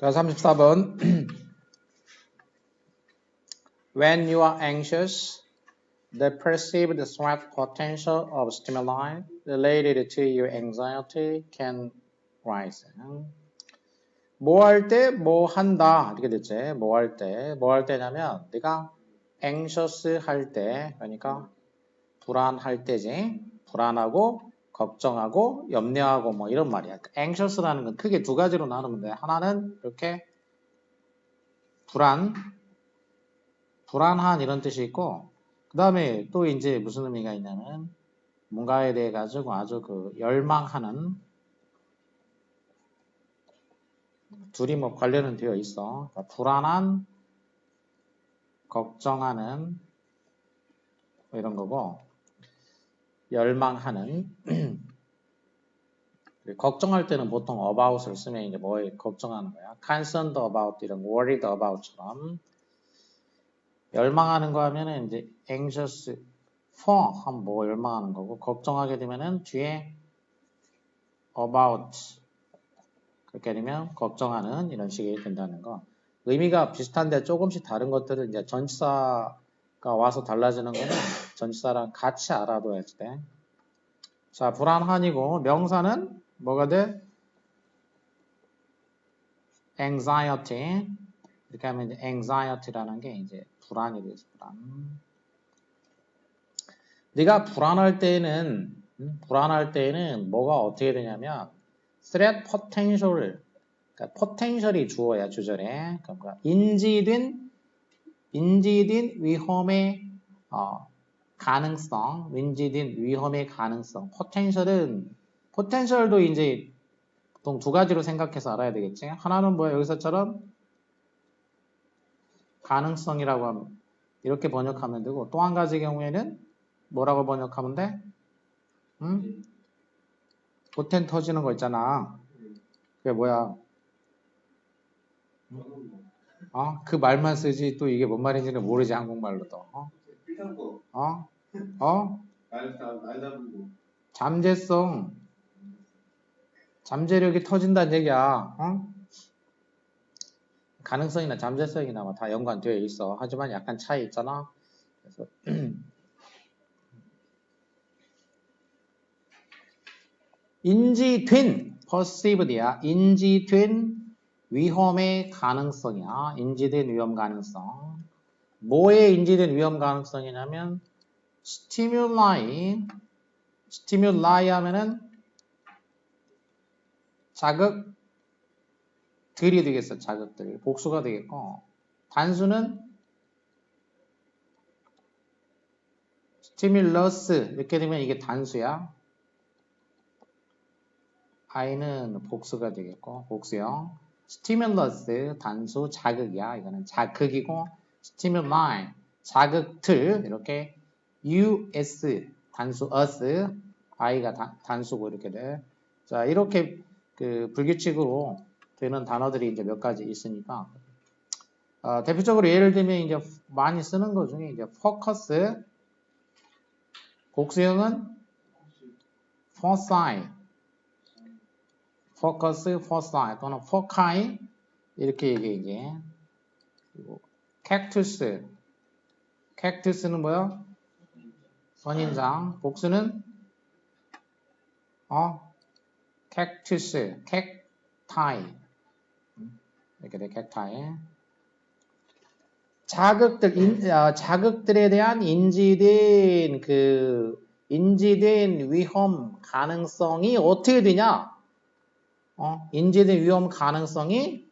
자, 34번. When you are anxious, the perceived threat potential of stimuli related to your anxiety can rise. 뭐 할 때, 뭐 한다. 이렇게 됐지. 뭐 할 때. 뭐 할 때냐면, 네가 anxious 할 때, 그러니까 불안할 때지. 불안하고, 걱정하고, 염려하고, 뭐 이런 말이야. anxious라는 건 크게 두 가지로 나누면 돼. 하나는 이렇게 불안한 이런 뜻이 있고, 그 다음에 또 이제 무슨 의미가 있냐면, 뭔가에 대해 가지고 아주 열망하는, 둘이 뭐 관련은 되어 있어. 그러니까 불안한, 걱정하는, 뭐 이런 거고, 열망하는, 걱정할 때는 보통 about을 쓰면 이제 뭘 걱정하는 거야. concerned about 이런 worried about처럼. 열망하는 거 하면은 이제 anxious for 하면 뭐 열망하는 거고, 걱정하게 되면은 뒤에 about 그렇게 되면 걱정하는 이런 식이 된다는 거. 의미가 비슷한데 조금씩 다른 것들은 이제 전치사가 와서 달라지는 거는 전치사랑 같이 알아둬야 돼. 자, 불안한이고 명사는 뭐가 돼? anxiety. 이렇게 하면 이제 anxiety라는 게 이제 불안이 되죠. 불안. 네가 불안할 때에는 뭐가 어떻게 되냐면 threat potential, 그러니까 potential이 주어야 주절에. 그러니까 인지된 위험의 가능성, 인지된 위험의 가능성. potential도 이제 보통 두 가지로 생각해서 알아야 되겠지. 하나는 뭐야? 여기서처럼 가능성이라고 하면 이렇게 번역하면 되고, 또 한 가지 경우에는 뭐라고 번역하면 돼? 포텐 터지는 거 있잖아. 그게 뭐야? 그 말만 쓰지 또 이게 뭔 말인지는 모르지, 한국말로도. 잠재성, 잠재력이 터진다는 얘기야. 가능성이나 잠재성이나 뭐 다 연관되어 있어. 하지만 약간 차이 있잖아. 그래서 인지된 perceived야. 인지된 위험의 가능성이야. 인지된 위험 가능성. 뭐에 인지된 위험 가능성이냐면 stimuli 하면은 자극들이 되겠어. 자극들. 복수가 되겠고, 단수는 stimulus 이렇게 되면 이게 단수야. i는 복수가 되겠고, 복수형. stimulus 단수 자극이야. 이거는 자극이고, stimuli 자극들 이렇게 us 단수 us i가 단수고 이렇게 돼. 자, 이렇게 불규칙으로 되는 단어들이 이제 몇 가지 있으니까, 대표적으로 예를 들면 이제 많이 쓰는 것 중에 이제 focus, 복수형은 foci, focus, foci 또는 foci 이렇게 얘기해. 그리고 cactus는 뭐야? 선인장. 복수는 cactus, cacti 이렇게 돼. cacti. 자극들에 대한 인지된 위험 가능성이 어떻게 되냐? 인지된 위험 가능성이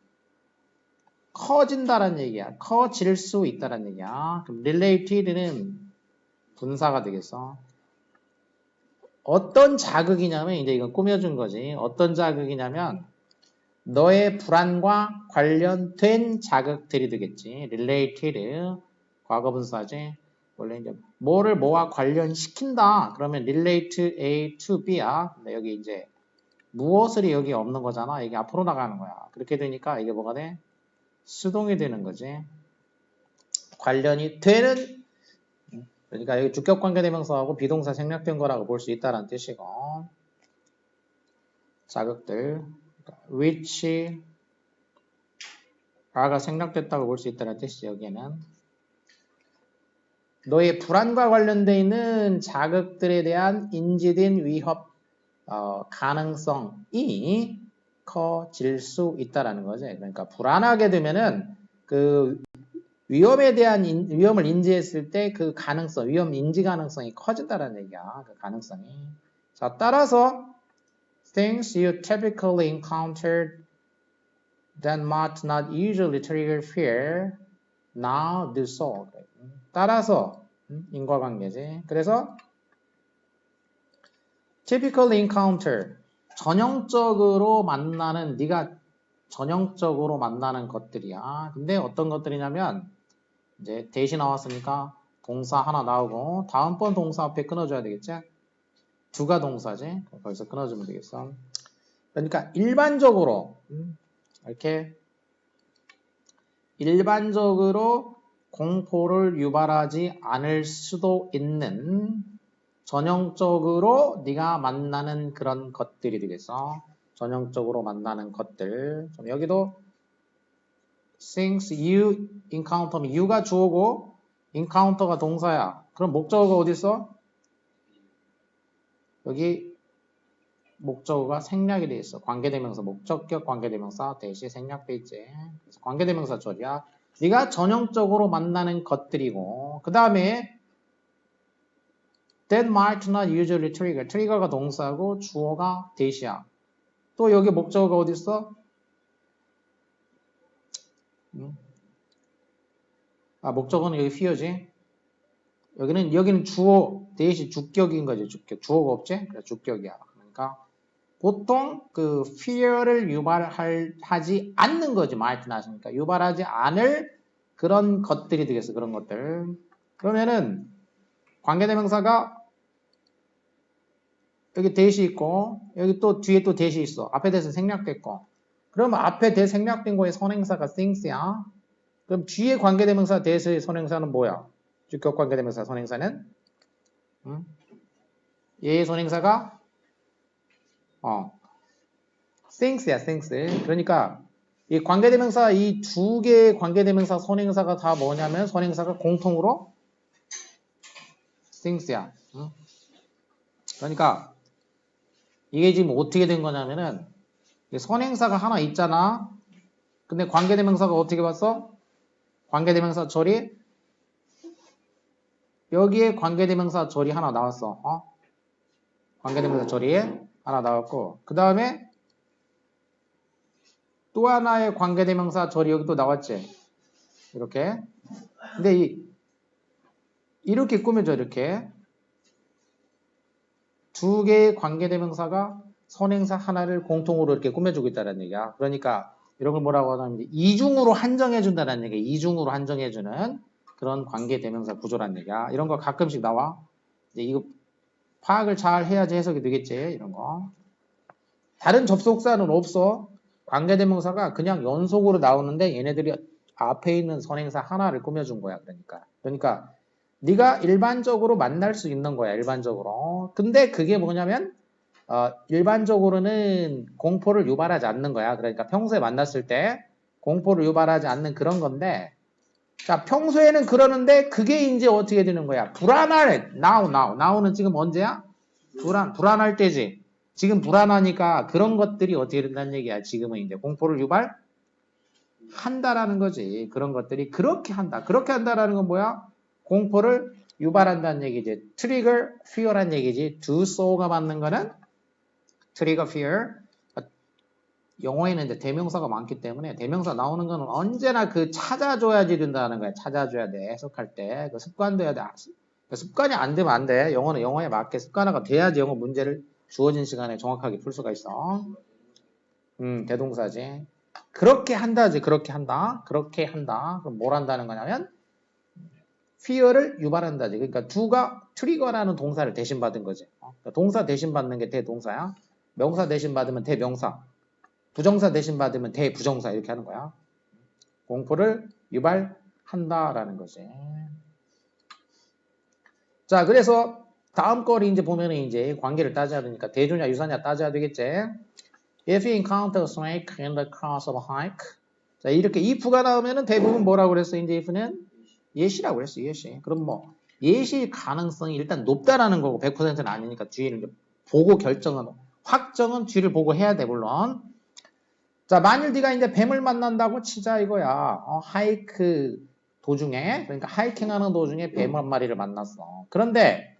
커진다는 얘기야. 커질 수 있다는 얘기야. 그럼 related는 분사가 되겠어. 어떤 자극이냐면 이제 이건 꾸며준 거지. 어떤 자극이냐면 너의 불안과 관련된 자극들이 되겠지. related 과거분사지. 원래 이제 뭐를 뭐와 관련시킨다. 그러면 relate A to B야. 근데 여기 이제 무엇을이 여기 없는 거잖아. 이게 앞으로 나가는 거야. 그렇게 되니까 이게 뭐가 돼? 수동이 되는 거지. 관련이 되는. 그러니까 여기 주격관계대명사하고 비동사 생략된 거라고 볼 수 있다는 뜻이고. 자극들. which Are가 생략됐다고 볼 수 있다는 뜻이죠. 여기에는 너의 불안과 관련되어 있는 자극들에 대한 인지된 위협 가능성이 커질 수 있다라는 거죠. 그러니까 불안하게 되면은 그 위험에 대한 위험을 인지했을 때 그 가능성, 위험 인지 가능성이 커진다라는 얘기야. 그 가능성이. 자, 따라서 things you typically encountered that might not usually trigger fear now do so. 따라서 인과관계지. 그래서 typical encounter 전형적으로 만나는 네가 전형적으로 만나는 것들이야. 근데 어떤 것들이냐면 이제 대시 나왔으니까 동사 하나 나오고 다음번 동사 앞에 끊어줘야 되겠지? 두가 동사지. 거기서 끊어주면 되겠어. 그러니까 일반적으로 이렇게 일반적으로 공포를 유발하지 않을 수도 있는 전형적으로 네가 만나는 그런 것들이 되겠어. 전형적으로 만나는 것들. 여기도 things you encounter, you가 주어고 encounter가 동사야. 그럼 목적어가 어디 있어? 여기 목적어가 생략이 돼 있어. 관계대명사, 목적격 관계대명사 대시 생략돼 있지. 그래서 관계대명사 처리야. 네가 전형적으로 만나는 것들이고 그 다음에 that might not usually trigger. trigger가 동사고 주어가 대시야. 또 여기 목적어가 어디 있어? 목적어는 여기 fear지. 여기는 주어 대시 주격인 거지. 주격. 주어가 없지? 그래, 주격이야. 그러니까 보통 그 fear를 유발하지 않는 거지. might not이니까 유발하지 않을 그런 것들이 되겠어. 그런 것들. 그러면은 관계대명사가 여기 대시 있고 여기 또 뒤에 또 대시 있어. 앞에 대해서 생략됐고 그러면 앞에 대 생략된 거에 선행사가 things야. 그럼 뒤에 관계대명사 대해서의 선행사는 뭐야? 주격 관계대명사 선행사는 얘의 선행사가 things야, things. 그러니까 이 관계대명사 이 두 개의 관계대명사 선행사가 다 뭐냐면 선행사가 공통으로 things야. 그러니까 이게 지금 어떻게 된 거냐면은 선행사가 하나 있잖아. 근데 관계대명사가 어떻게 봤어? 관계대명사 처리 여기에 관계대명사 처리 하나 나왔어. 관계대명사 처리 하나 나왔고 그 다음에 또 하나의 관계대명사 처리 여기 또 나왔지. 이렇게. 근데 이렇게 꾸며져. 이렇게 두 개의 관계대명사가 선행사 하나를 공통으로 이렇게 꾸며주고 있다는 얘기야. 그러니까 이런 걸 뭐라고 하냐면 이중으로 한정해준다는 얘기야. 이중으로 한정해주는 그런 관계대명사 구조란 얘기야. 이런 거 가끔씩 나와. 이제 이거 파악을 잘 해야지 해석이 되겠지. 이런 거. 다른 접속사는 없어. 관계대명사가 그냥 연속으로 나오는데 얘네들이 앞에 있는 선행사 하나를 꾸며준 거야. 그러니까 네가 일반적으로 만날 수 있는 거야. 일반적으로. 근데 그게 뭐냐면 일반적으로는 공포를 유발하지 않는 거야. 그러니까 평소에 만났을 때 공포를 유발하지 않는 그런 건데 자 평소에는 그러는데 그게 이제 어떻게 되는 거야? 불안할 now는 지금 언제야? 불안할 때지. 지금 불안하니까 그런 것들이 어떻게 된다는 얘기야. 지금은 이제 공포를 유발한다라는 거지. 그런 것들이 그렇게 한다. 그렇게 한다라는 건 뭐야? 공포를 유발한다는 얘기지. trigger fear란 얘기지. do so가 맞는 거는 trigger fear. 영어에는 이제 대명사가 많기 때문에 대명사 나오는 거는 언제나 그 찾아줘야지 된다는 거야. 찾아줘야 돼. 해석할 때. 그 습관돼야 돼. 습관이 안 되면 안 돼. 영어는 영어에 맞게 습관화가 돼야지 영어 문제를 주어진 시간에 정확하게 풀 수가 있어. 대동사지. 그렇게 한다지. 그렇게 한다. 그렇게 한다. 그럼 뭘 한다는 거냐면 fear를 유발한다지. 그러니까 do가 trigger라는 동사를 대신 받은 거지. 그러니까 동사 대신 받는 게 대동사야. 명사 대신 받으면 대명사. 부정사 대신 받으면 대부정사 이렇게 하는 거야. 공포를 유발한다라는 거지. 자, 그래서 다음 거를 이제 보면은 이제 관계를 따져야 되니까 대조냐 유사냐 따져야 되겠지. If you encounter a snake in the course of a hike, 자, 이렇게 if가 나오면은 대부분 뭐라고 그랬어? 이제 if는 예시라고 그랬어, 예시. 그럼 뭐, 예시 가능성이 일단 높다라는 거고, 100%는 아니니까 뒤를 이제 보고 확정은 뒤를 보고 해야 돼, 물론. 자, 만일 네가 이제 뱀을 만난다고 치자 이거야. 하이크 도중에, 그러니까 하이킹하는 도중에 뱀 한 마리를 만났어. 그런데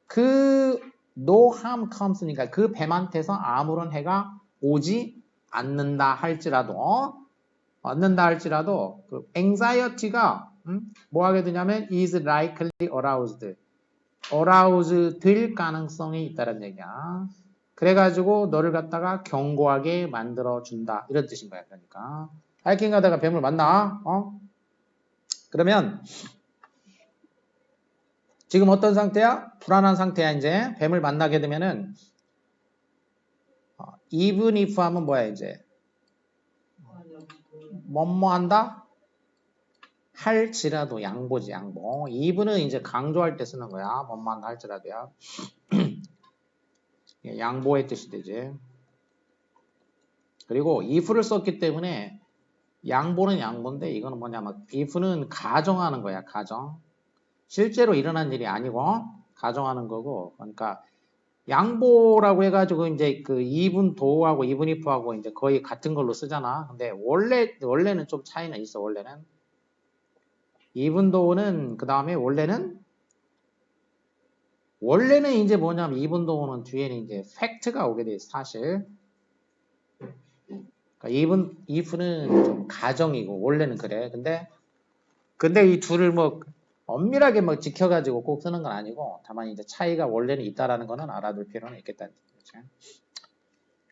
그 no harm comes니까 그 뱀한테서 아무런 해가 오지 않는다 할지라도 그 anxiety가 뭐 하게 되냐면 is likely aroused 될 가능성이 있다는 얘기야. 그래가지고 너를 갖다가 경고하게 만들어준다 이런 뜻인 거야. 그러니까 하이킹 가다가 뱀을 만나 그러면 지금 어떤 상태야? 불안한 상태야. 이제 뱀을 만나게 되면은 even if 하면 뭐야 이제 뭐뭐 한다? 할지라도 양보지 양보. even은 이제 강조할 때 쓰는 거야. 뭐뭐 한다 할지라도야. 양보의 뜻이 되지. 그리고 if를 썼기 때문에 양보는 양보인데 이거는 뭐냐면 if는 가정하는 거야. 가정. 실제로 일어난 일이 아니고 가정하는 거고. 그러니까 양보라고 해가지고 이제 그 even thougha고 even if하고 이제 거의 같은 걸로 쓰잖아. 근데 원래는 좀 차이는 있어. 원래는 even though는 그 다음에 원래는 이제 뭐냐면 even though는 뒤에는 이제 팩트가 오게 돼. 사실. 그러니까 even if는 좀 가정이고 원래는 그래. 근데 이 둘을 뭐 엄밀하게 뭐 지켜가지고 꼭 쓰는 건 아니고 다만 이제 차이가 원래는 있다라는 거는 알아둘 필요는 있겠다는 거죠.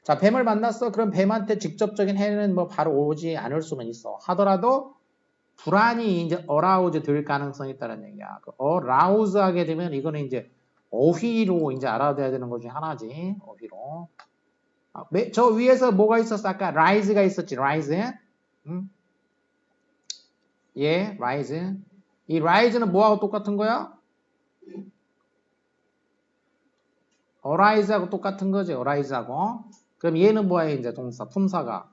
자, 뱀을 만났어. 그럼 뱀한테 직접적인 해는 뭐 바로 오지 않을 수는 있어. 하더라도 불안이 이제 arouse 될 가능성이 있다는 얘기야. arouse 하게 되면 이거는 이제 어휘로 이제 알아둬야 되는 것 중에 하나지. 어휘로. 저 위에서 뭐가 있었어? 아까 rise가 있었지. rise. 예, rise. 이 rise는 뭐하고 똑같은 거야? arise하고 똑같은 거지. arise하고. 그럼 얘는 뭐야? 이제 동사, 품사가.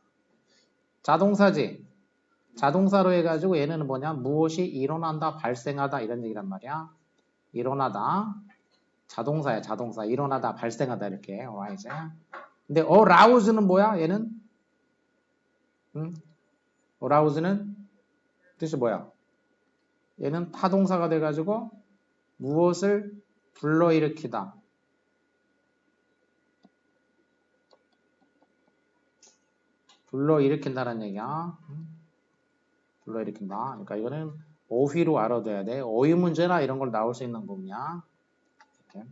자동사지. 자동사로 해가지고 얘는 뭐냐? 무엇이 일어난다, 발생하다 이런 얘기란 말이야. 일어나다. 자동사야, 자동사. 일어나다, 발생하다 이렇게. arise. 근데 arouse는 뭐야? 얘는? arouse는 뜻이 뭐야? 얘는 타동사가 돼가지고 무엇을 불러일으키다. 불러일으킨다는 얘기야. 불러일으킨다. 그러니까 이거는 어휘로 알아둬야 돼. 어휘 문제나 이런 걸 나올 수 있는 부분이야. 이렇게.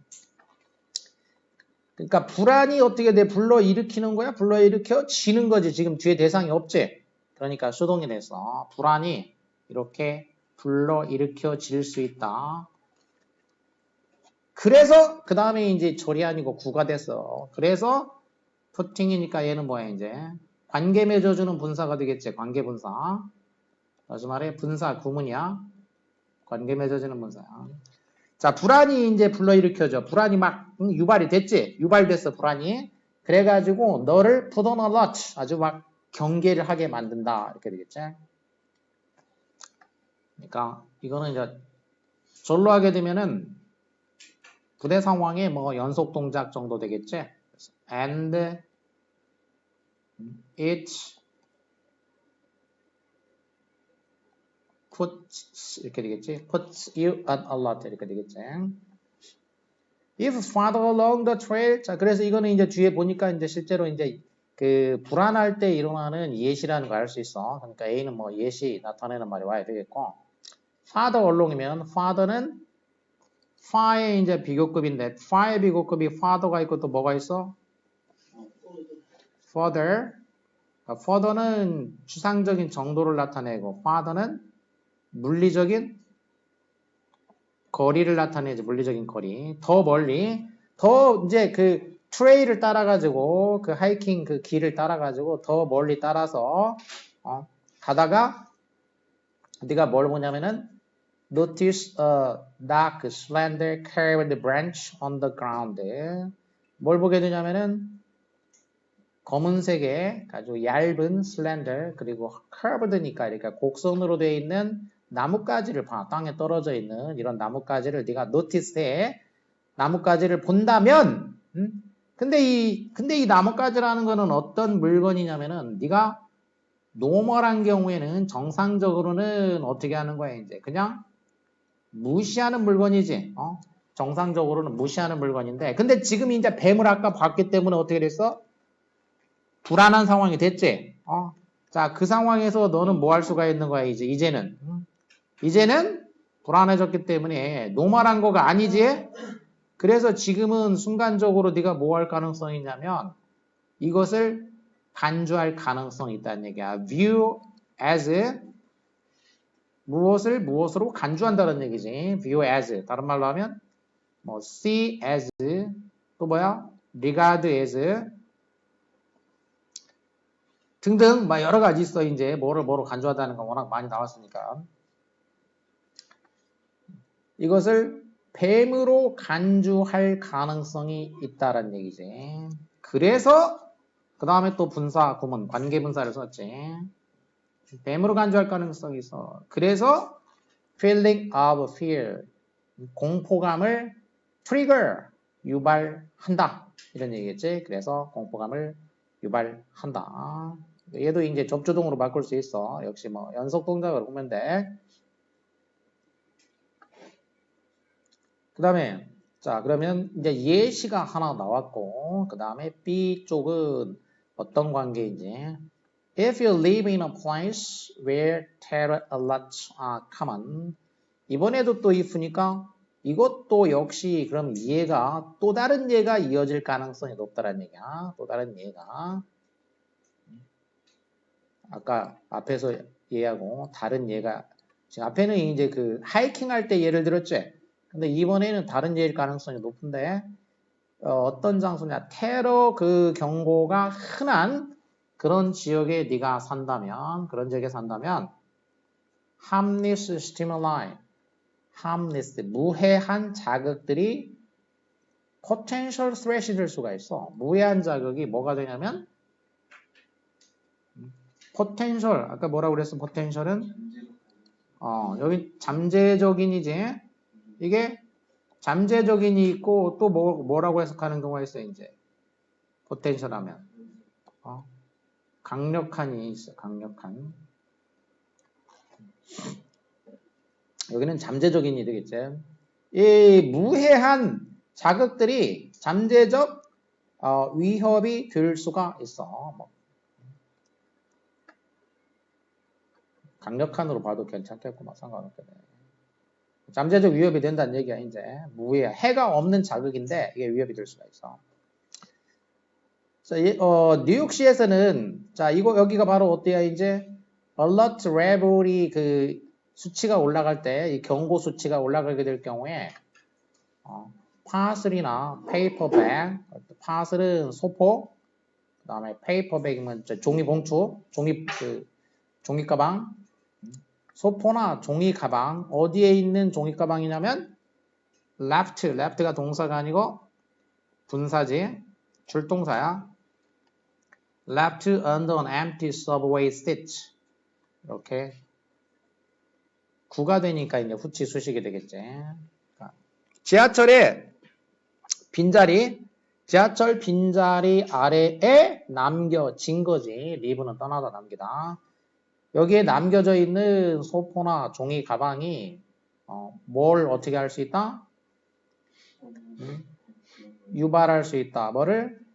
그러니까 불안이 어떻게 돼? 불러일으키는 거야? 불러일으켜지는 거지. 지금 뒤에 대상이 없지? 그러니까 수동이 돼서 불안이 이렇게 불러일으켜질 수 있다. 그래서 그 다음에 이제 절이 아니고 구가 됐어. 그래서 putting이니까 얘는 뭐야 이제 관계 맺어주는 분사가 되겠지. 관계 분사. 다시 말해 분사 구문이야. 관계 맺어주는 분사야. 자, 불안이 이제 불러일으켜져. 불안이 막 유발이 됐지. 유발됐어 불안이. 그래가지고 너를 put on alert 아주 막 경계를 하게 만든다. 이렇게 되겠지. 그러니까 이거는 이제 절로 하게 되면은 부대 상황의 뭐 연속 동작 정도 되겠지. And it puts 이렇게 되겠지. puts you on alert 이렇게 되겠지. If farther along the trail. 자, 그래서 이거는 이제 뒤에 보니까 이제 실제로 이제 그 불안할 때 일어나는 예시라는 걸 알 수 있어. 그러니까 A는 뭐 예시 나타내는 말이 와야 되겠고. farther along이면 farther는 far의 이제 비교급인데 far의 비교급이 farther가 있고 또 뭐가 있어? further. 그러니까 further는 추상적인 정도를 나타내고 farther는 물리적인 거리를 나타내지. 물리적인 거리. 더 멀리. 더 이제 그 트레일을 따라가지고 그 하이킹 그 길을 따라가지고 더 멀리 따라서 가다가 네가 뭘 보냐면은 notice a dark slender curved branch on the ground. 뭘 보게 되냐면은 검은색의 아주 얇은 슬렌더 그리고 커브드니까 이렇게 곡선으로 되어 있는 나뭇가지를 봐. 땅에 떨어져 있는 이런 나뭇가지를 네가 노티스해. 나뭇가지를 본다면 근데 이 나뭇가지라는 거는 어떤 물건이냐면은 네가 노멀한 경우에는 정상적으로는 어떻게 하는 거야 이제 그냥 무시하는 물건이지. 정상적으로는 무시하는 물건인데 근데 지금 이제 뱀을 아까 봤기 때문에 어떻게 됐어? 불안한 상황이 됐지. 자, 그 상황에서 너는 뭐 할 수가 있는 거야 이제는 불안해졌기 때문에 노멀한 거가 아니지. 그래서 지금은 순간적으로 네가 뭐 할 가능성이 있냐면 이것을 간주할 가능성이 있다는 얘기야. view as 무엇으로 간주한다는 얘기지. view as 다른 말로 하면 뭐 see as 또 뭐야? regard as 등등 막 여러 가지 있어. 이제 뭐로 간주하다는 거 워낙 많이 나왔으니까 이것을 뱀으로 간주할 가능성이 있다라는 얘기지. 그래서 그 다음에 또 분사 구문 관계 분사를 썼지. 뱀으로 간주할 가능성이 있어. 그래서 feeling of fear 공포감을 trigger 유발한다 이런 얘기겠지. 그래서 공포감을 유발한다. 얘도 이제 접주동으로 바꿀 수 있어. 역시 뭐 연속 동작으로 보면 돼. 그 다음에 자 그러면 이제 예시가 하나 나왔고 그 다음에 B 쪽은 어떤 관계인지 If you live in a place where terror alerts are common 이번에도 또 if니까 이것도 역시 그럼 얘가 또 다른 얘가 이어질 가능성이 높다는 얘기야. 또 다른 얘가 아까 앞에서 얘하고 다른 얘가 지금 앞에는 이제 그 하이킹 할 때 예를 들었지. 근데 이번에는 다른 예일 가능성이 높은데 어떤 장소냐 테러 그 경고가 흔한 그런 지역에 네가 산다면 그런 지역에 산다면 harmless stimuli harmless 무해한 자극들이 potential threat이 될 수가 있어. 무해한 자극이 뭐가 되냐면 potential 아까 뭐라고 그랬어? potential은 여기 잠재적인이지. 이게 잠재적인이 있고 또 뭐라고 해석하는 경우가 있어요. 이제 potential 하면 강력한이 있어. 강력한. 여기는 잠재적인이 되겠지. 이 무해한 자극들이 잠재적 위협이 될 수가 있어. 강력한으로 봐도 괜찮겠구만. 상관없겠네. 잠재적 위협이 된다는 얘기야. 이제 무해 해가 없는 자극인데 이게 위협이 될 수가 있어. 자, 뉴욕시에서는 자 이거 여기가 바로 어때요? 이제 alert level이 그 수치가 올라갈 때 이 경고 수치가 올라가게 될 경우에 파슬이나 페이퍼백, 파슬은 소포, 그 다음에 페이퍼백이면 종이 봉투, 종이 가방, 소포나 종이 가방 어디에 있는 종이 가방이냐면 left가 동사가 아니고 분사지, 줄동사야. left under an empty subway seat 이렇게 구가 되니까 이제 후치 수식이 되겠지. 지하철에 지하철 빈자리 아래에 남겨진 거지. 리브는 떠나다 남기다. 여기에 남겨져 있는 소포나 종이 가방이 뭘 어떻게 할 수 있다? 유발할 수 있다. 뭐를?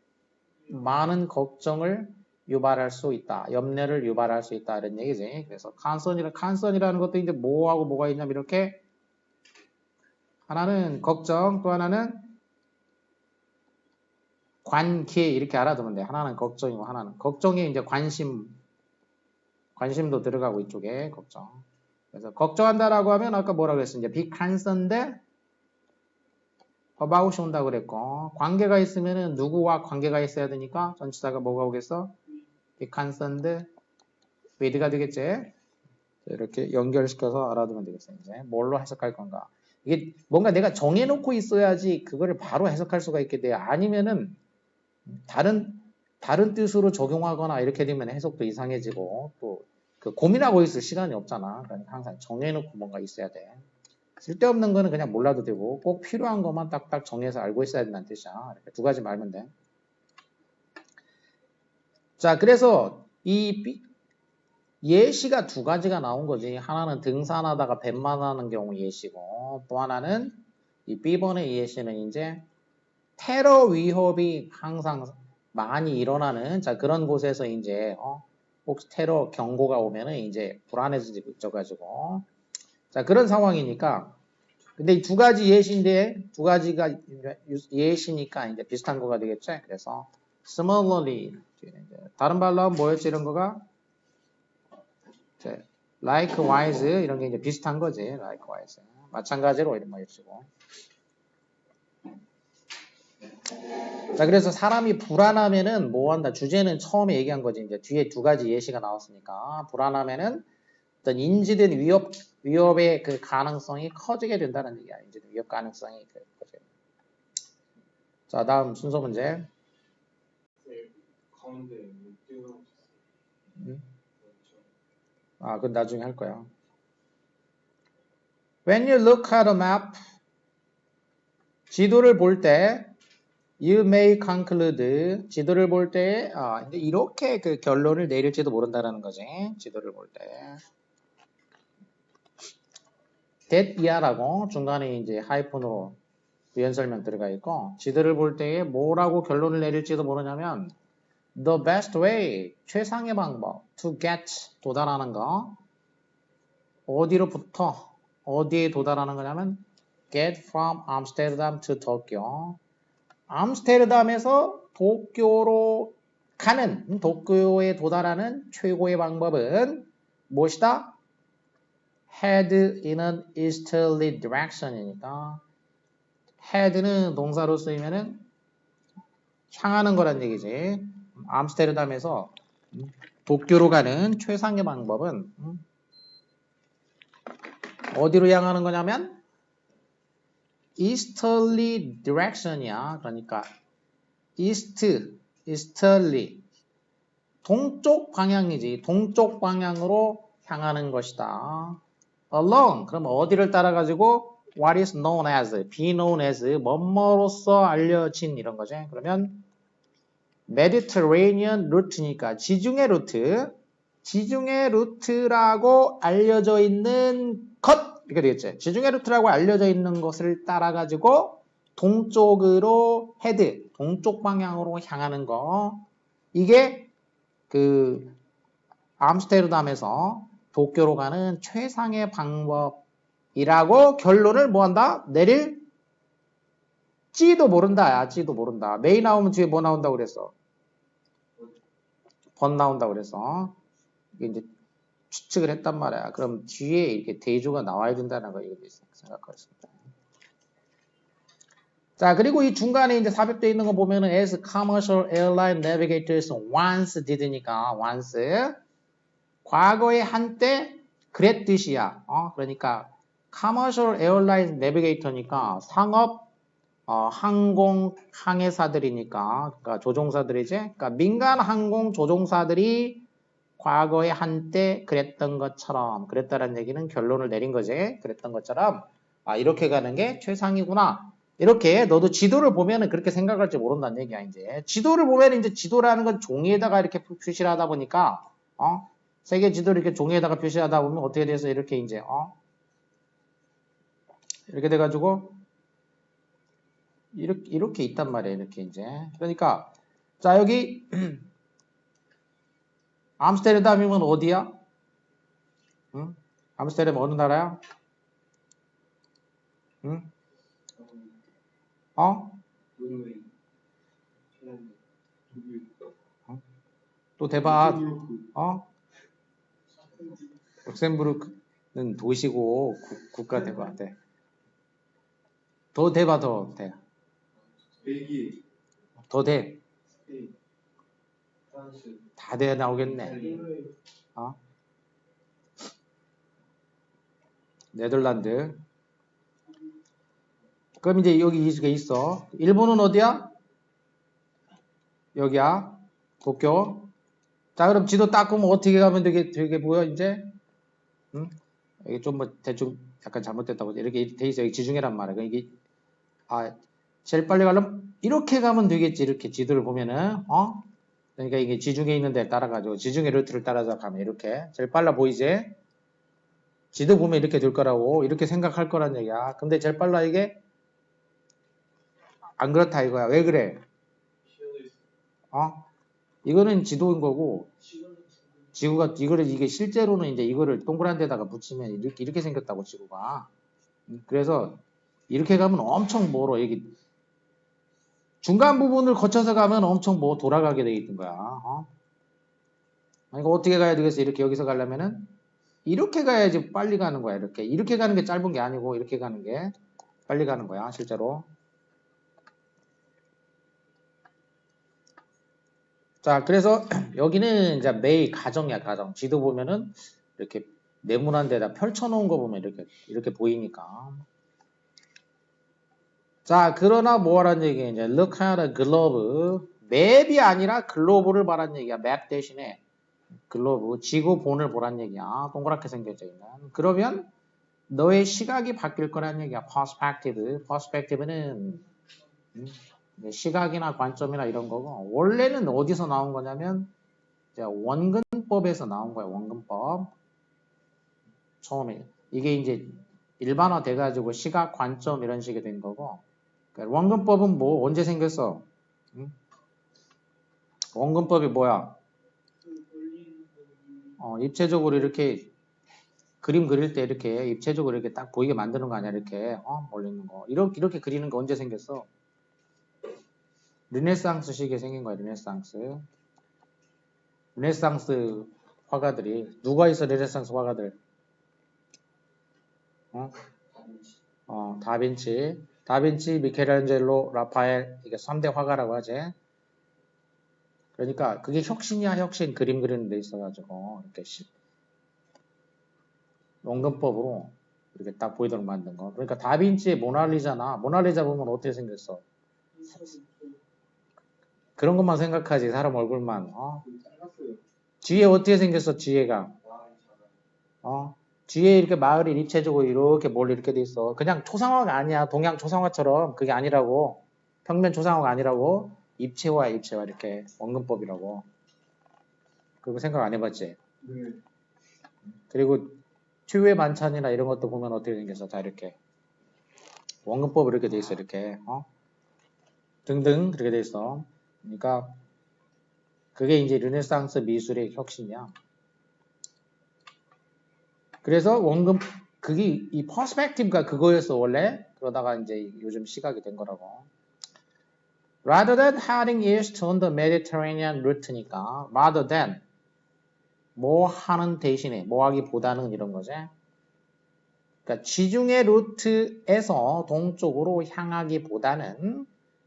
많은 걱정을 유발할 수 있다. 염려를 유발할 수 있다. 이런 얘기지. 그래서 칸선이라는 것도 이제 뭐하고 뭐가 있냐면 이렇게 하나는 걱정, 또 하나는 관계 이렇게 알아두면 돼. 하나는 걱정이고 하나는 걱정에 이제 관심도 들어가고 이쪽에 걱정. 그래서 걱정한다라고 하면 아까 뭐라고 그랬어? 이제 be concerned about이 온다고 그랬고 관계가 있으면은 누구와 관계가 있어야 되니까 전치사가 뭐가 오겠어? be concerned with가 되겠지? 이렇게 연결시켜서 알아두면 되겠어요. 이제 뭘로 해석할 건가? 이게 뭔가 내가 정해놓고 있어야지 그거를 바로 해석할 수가 있게 돼요. 아니면은 다른 다른 뜻으로 적용하거나 이렇게 되면 해석도 이상해지고 또 그 고민하고 있을 시간이 없잖아. 그러니까 항상 정해놓고 뭔가 있어야 돼. 쓸데없는 거는 그냥 몰라도 되고 꼭 필요한 것만 딱딱 정해서 알고 있어야 된다는 뜻이야. 이렇게 두 가지 말면 돼. 자, 그래서 이 예시가 두 가지가 나온 거지. 하나는 등산하다가 뱃만하는 경우 예시고 또 하나는 이 B번의 예시는 이제 테러 위협이 항상 많이 일어나는 자 그런 곳에서 이제 혹시 테러 경고가 오면은 이제 불안해져가지고 자 그런 상황이니까 근데 이 두 가지 예시인데 두 가지가 예시니까 이제 비슷한 거가 되겠죠. 그래서 similarly 다른 말로 하면 뭐였지 이런 거가 likewise 이런 게 이제 비슷한 거지. likewise 마찬가지로 이런 말이고. 자, 그래서 사람이 불안하면은 뭐 한다? 주제는 처음에 얘기한 거지. 이제 뒤에 두 가지 예시가 나왔으니까. 불안하면은 어떤 인지된 위협의 그 가능성이 커지게 된다는 얘기야. 인지된 위협 가능성이 커지게. 자, 다음 순서 문제. 가운데 그건 나중에 할 거야. When you look at a map, 지도를 볼 때, you may conclude, 지도를 볼 때, 이렇게 그 결론을 내릴지도 모른다는 거지. 지도를 볼 때. that 이하라고 중간에 이제 하이픈으로 부연 설명 들어가 있고, 지도를 볼 때에 뭐라고 결론을 내릴지도 모르냐면, the best way, 최상의 방법, to get, 도달하는 거, 어디로부터, 어디에 도달하는 거냐면, get from Amsterdam to Tokyo. 암스테르담에서 도쿄로 가는, 도쿄에 도달하는 최고의 방법은 무엇이다? head in an easterly direction이니까 head는 동사로 쓰이면은 향하는 거란 얘기지. 암스테르담에서 도쿄로 가는 최상의 방법은 어디로 향하는 거냐면 easterly direction이야. 그러니까 easterly 동쪽 방향이지. 동쪽 방향으로 향하는 것이다. along 그럼 어디를 따라 가지고 what is known as, be known as 뭐뭐로서 알려진 이런 거지. 그러면 Mediterranean route니까 지중해 루트라고 알려져 있는 것 이렇게 되겠지. 지중해 루트라고 알려져 있는 것을 따라 가지고 동쪽으로 헤드, 동쪽 방향으로 향하는 거. 이게 그 암스테르담에서 도쿄로 가는 최상의 방법이라고 결론을 뭐한다? 내릴지도 모른다. 지도 모른다. 메이 나오면 뒤에 뭐 나온다고 그랬어? 번 나온다고 그래서 이게 이제 추측을 했단 말이야. 그럼 뒤에 이렇게 대조가 나와야 된다는 거 이거 생각하겠습니다. 자, 그리고 이 중간에 이제 삽입되어 있는 거 보면은 as commercial airline navigators once did니까 once 과거에 한때 그랬듯이야. 그러니까 commercial airline navigator니까 상업 항공 항해사들이니까 그러니까 조종사들이지. 그러니까 민간 항공 조종사들이 과거에 한때 그랬던 것처럼 그랬다는 얘기는 결론을 내린 거지. 그랬던 것처럼 이렇게 가는 게 최상이구나. 이렇게 너도 지도를 보면은 그렇게 생각할지 모른다는 얘기야. 이제 지도를 보면 이제 지도라는 건 종이에다가 이렇게 표시를 하다 보니까 세계 지도를 이렇게 종이에다가 표시하다 보면 어떻게 돼서 이렇게 이제 이렇게 돼가지고 이렇게 있단 말이에요. 이렇게 이제 그러니까 자 여기 암스테르담이면 어디야? 응? 암스테르담 어느 나라야? 응? 또 대봐. 룩셈부르크는 도시고 국가 대봐. 네. 더 대봐 더 대. 벨기에, 더 대. 스페인, 프랑스, 다 대 나오겠네. 네덜란드. 그럼 이제 여기 이게 있어. 일본은 어디야? 여기야. 도쿄. 자, 그럼 지도 딱 보면 어떻게 가면 되게 보여, 이제? 응? 이게 좀 뭐 대충 약간 잘못됐다고 이렇게 돼 있어. 여기 지중해란 말이야. 그러니까 이게, 제일 빨리 가려면 이렇게 가면 되겠지. 이렇게 지도를 보면은, 그러니까 이게 지중해 있는 데 따라가지고 지중해 루트를 따라서 가면 이렇게 제일 빨라 보이지? 지도 보면 이렇게 될 거라고 이렇게 생각할 거란 얘기야. 근데 제일 빨라 이게 안 그렇다 이거야. 왜 그래? 이거는 지도인 거고 지구가 이게 실제로는 이제 이거를 동그란 데다가 붙이면 이렇게 생겼다고 지구가. 그래서 이렇게 가면 엄청 멀어. 여기 중간 부분을 거쳐서 가면 엄청 돌아가게 돼 있는 거야. 그러니까 어떻게 가야 되겠어? 이렇게 여기서 가려면은 이렇게 가야지 빨리 가는 거야. 이렇게 가는 게 짧은 게 아니고 이렇게 가는 게 빨리 가는 거야, 실제로. 자, 그래서 여기는 이제 매일 가정이야, 가정. 지도 보면은 이렇게 네모난 데다 펼쳐놓은 거 보면 이렇게 보이니까. 자, 그러나 뭐 하라는 얘기야? 이제 look at a globe. 맵이 아니라 글로브를 봐란 얘기야. 맵 대신에 글로브, 지구본을 보란 얘기야. 동그랗게 생겨져 있는. 그러면 너의 시각이 바뀔 거란 얘기야. perspective. perspective는 시각이나 관점이나 이런 거고, 원래는 어디서 나온 거냐면 원근법에서 나온 거야. 원근법. 처음에 이게 이제 일반화 돼가지고 시각, 관점 이런 식이 된 거고, 그러니까 원근법은 뭐 언제 생겼어? 원근법이 뭐야? 입체적으로 이렇게 그림 그릴 때 이렇게 입체적으로 이렇게 딱 보이게 만드는 거 아니야? 이렇게 몰리는 거. 이렇게 그리는 거 언제 생겼어? 르네상스 시기에 생긴 거야. 르네상스 화가들이 누가 있어? 르네상스 화가들. 다빈치, 미켈란젤로, 라파엘, 이게 3대 화가라고 하지. 그러니까 그게 혁신이야, 혁신. 그림 그리는 데 있어가지고 이렇게 원근법으로 이렇게 딱 보이도록 만든 거. 그러니까 다빈치의 모나리자나, 모나리자 보면 어떻게 생겼어? 그런 것만 생각하지, 사람 얼굴만. 뒤에 어떻게 생겼어, 뒤에가? 뒤에 이렇게 마을이 입체적으로 이렇게 멀리 이렇게 돼 있어. 그냥 초상화가 아니야. 동양 초상화처럼. 그게 아니라고. 평면 초상화가 아니라고. 입체화 이렇게 원근법이라고. 그거 생각 안 해봤지? 네. 그리고 최후의 만찬이나 이런 것도 보면 어떻게 생겼어? 다 이렇게 원근법 이렇게 돼 있어. 이렇게 등등 그렇게 돼 있어. 그러니까 그게 이제 르네상스 미술의 혁신이야. 그래서 그게 이 퍼스펙티브가 그거였어 원래. 그러다가 이제 요즘 시각이 된 거라고. Rather than heading east on the Mediterranean route니까 rather than 뭐 하는 대신에 뭐 하기보다는 이런 거지. 그러니까 지중해 루트에서 동쪽으로 향하기보다는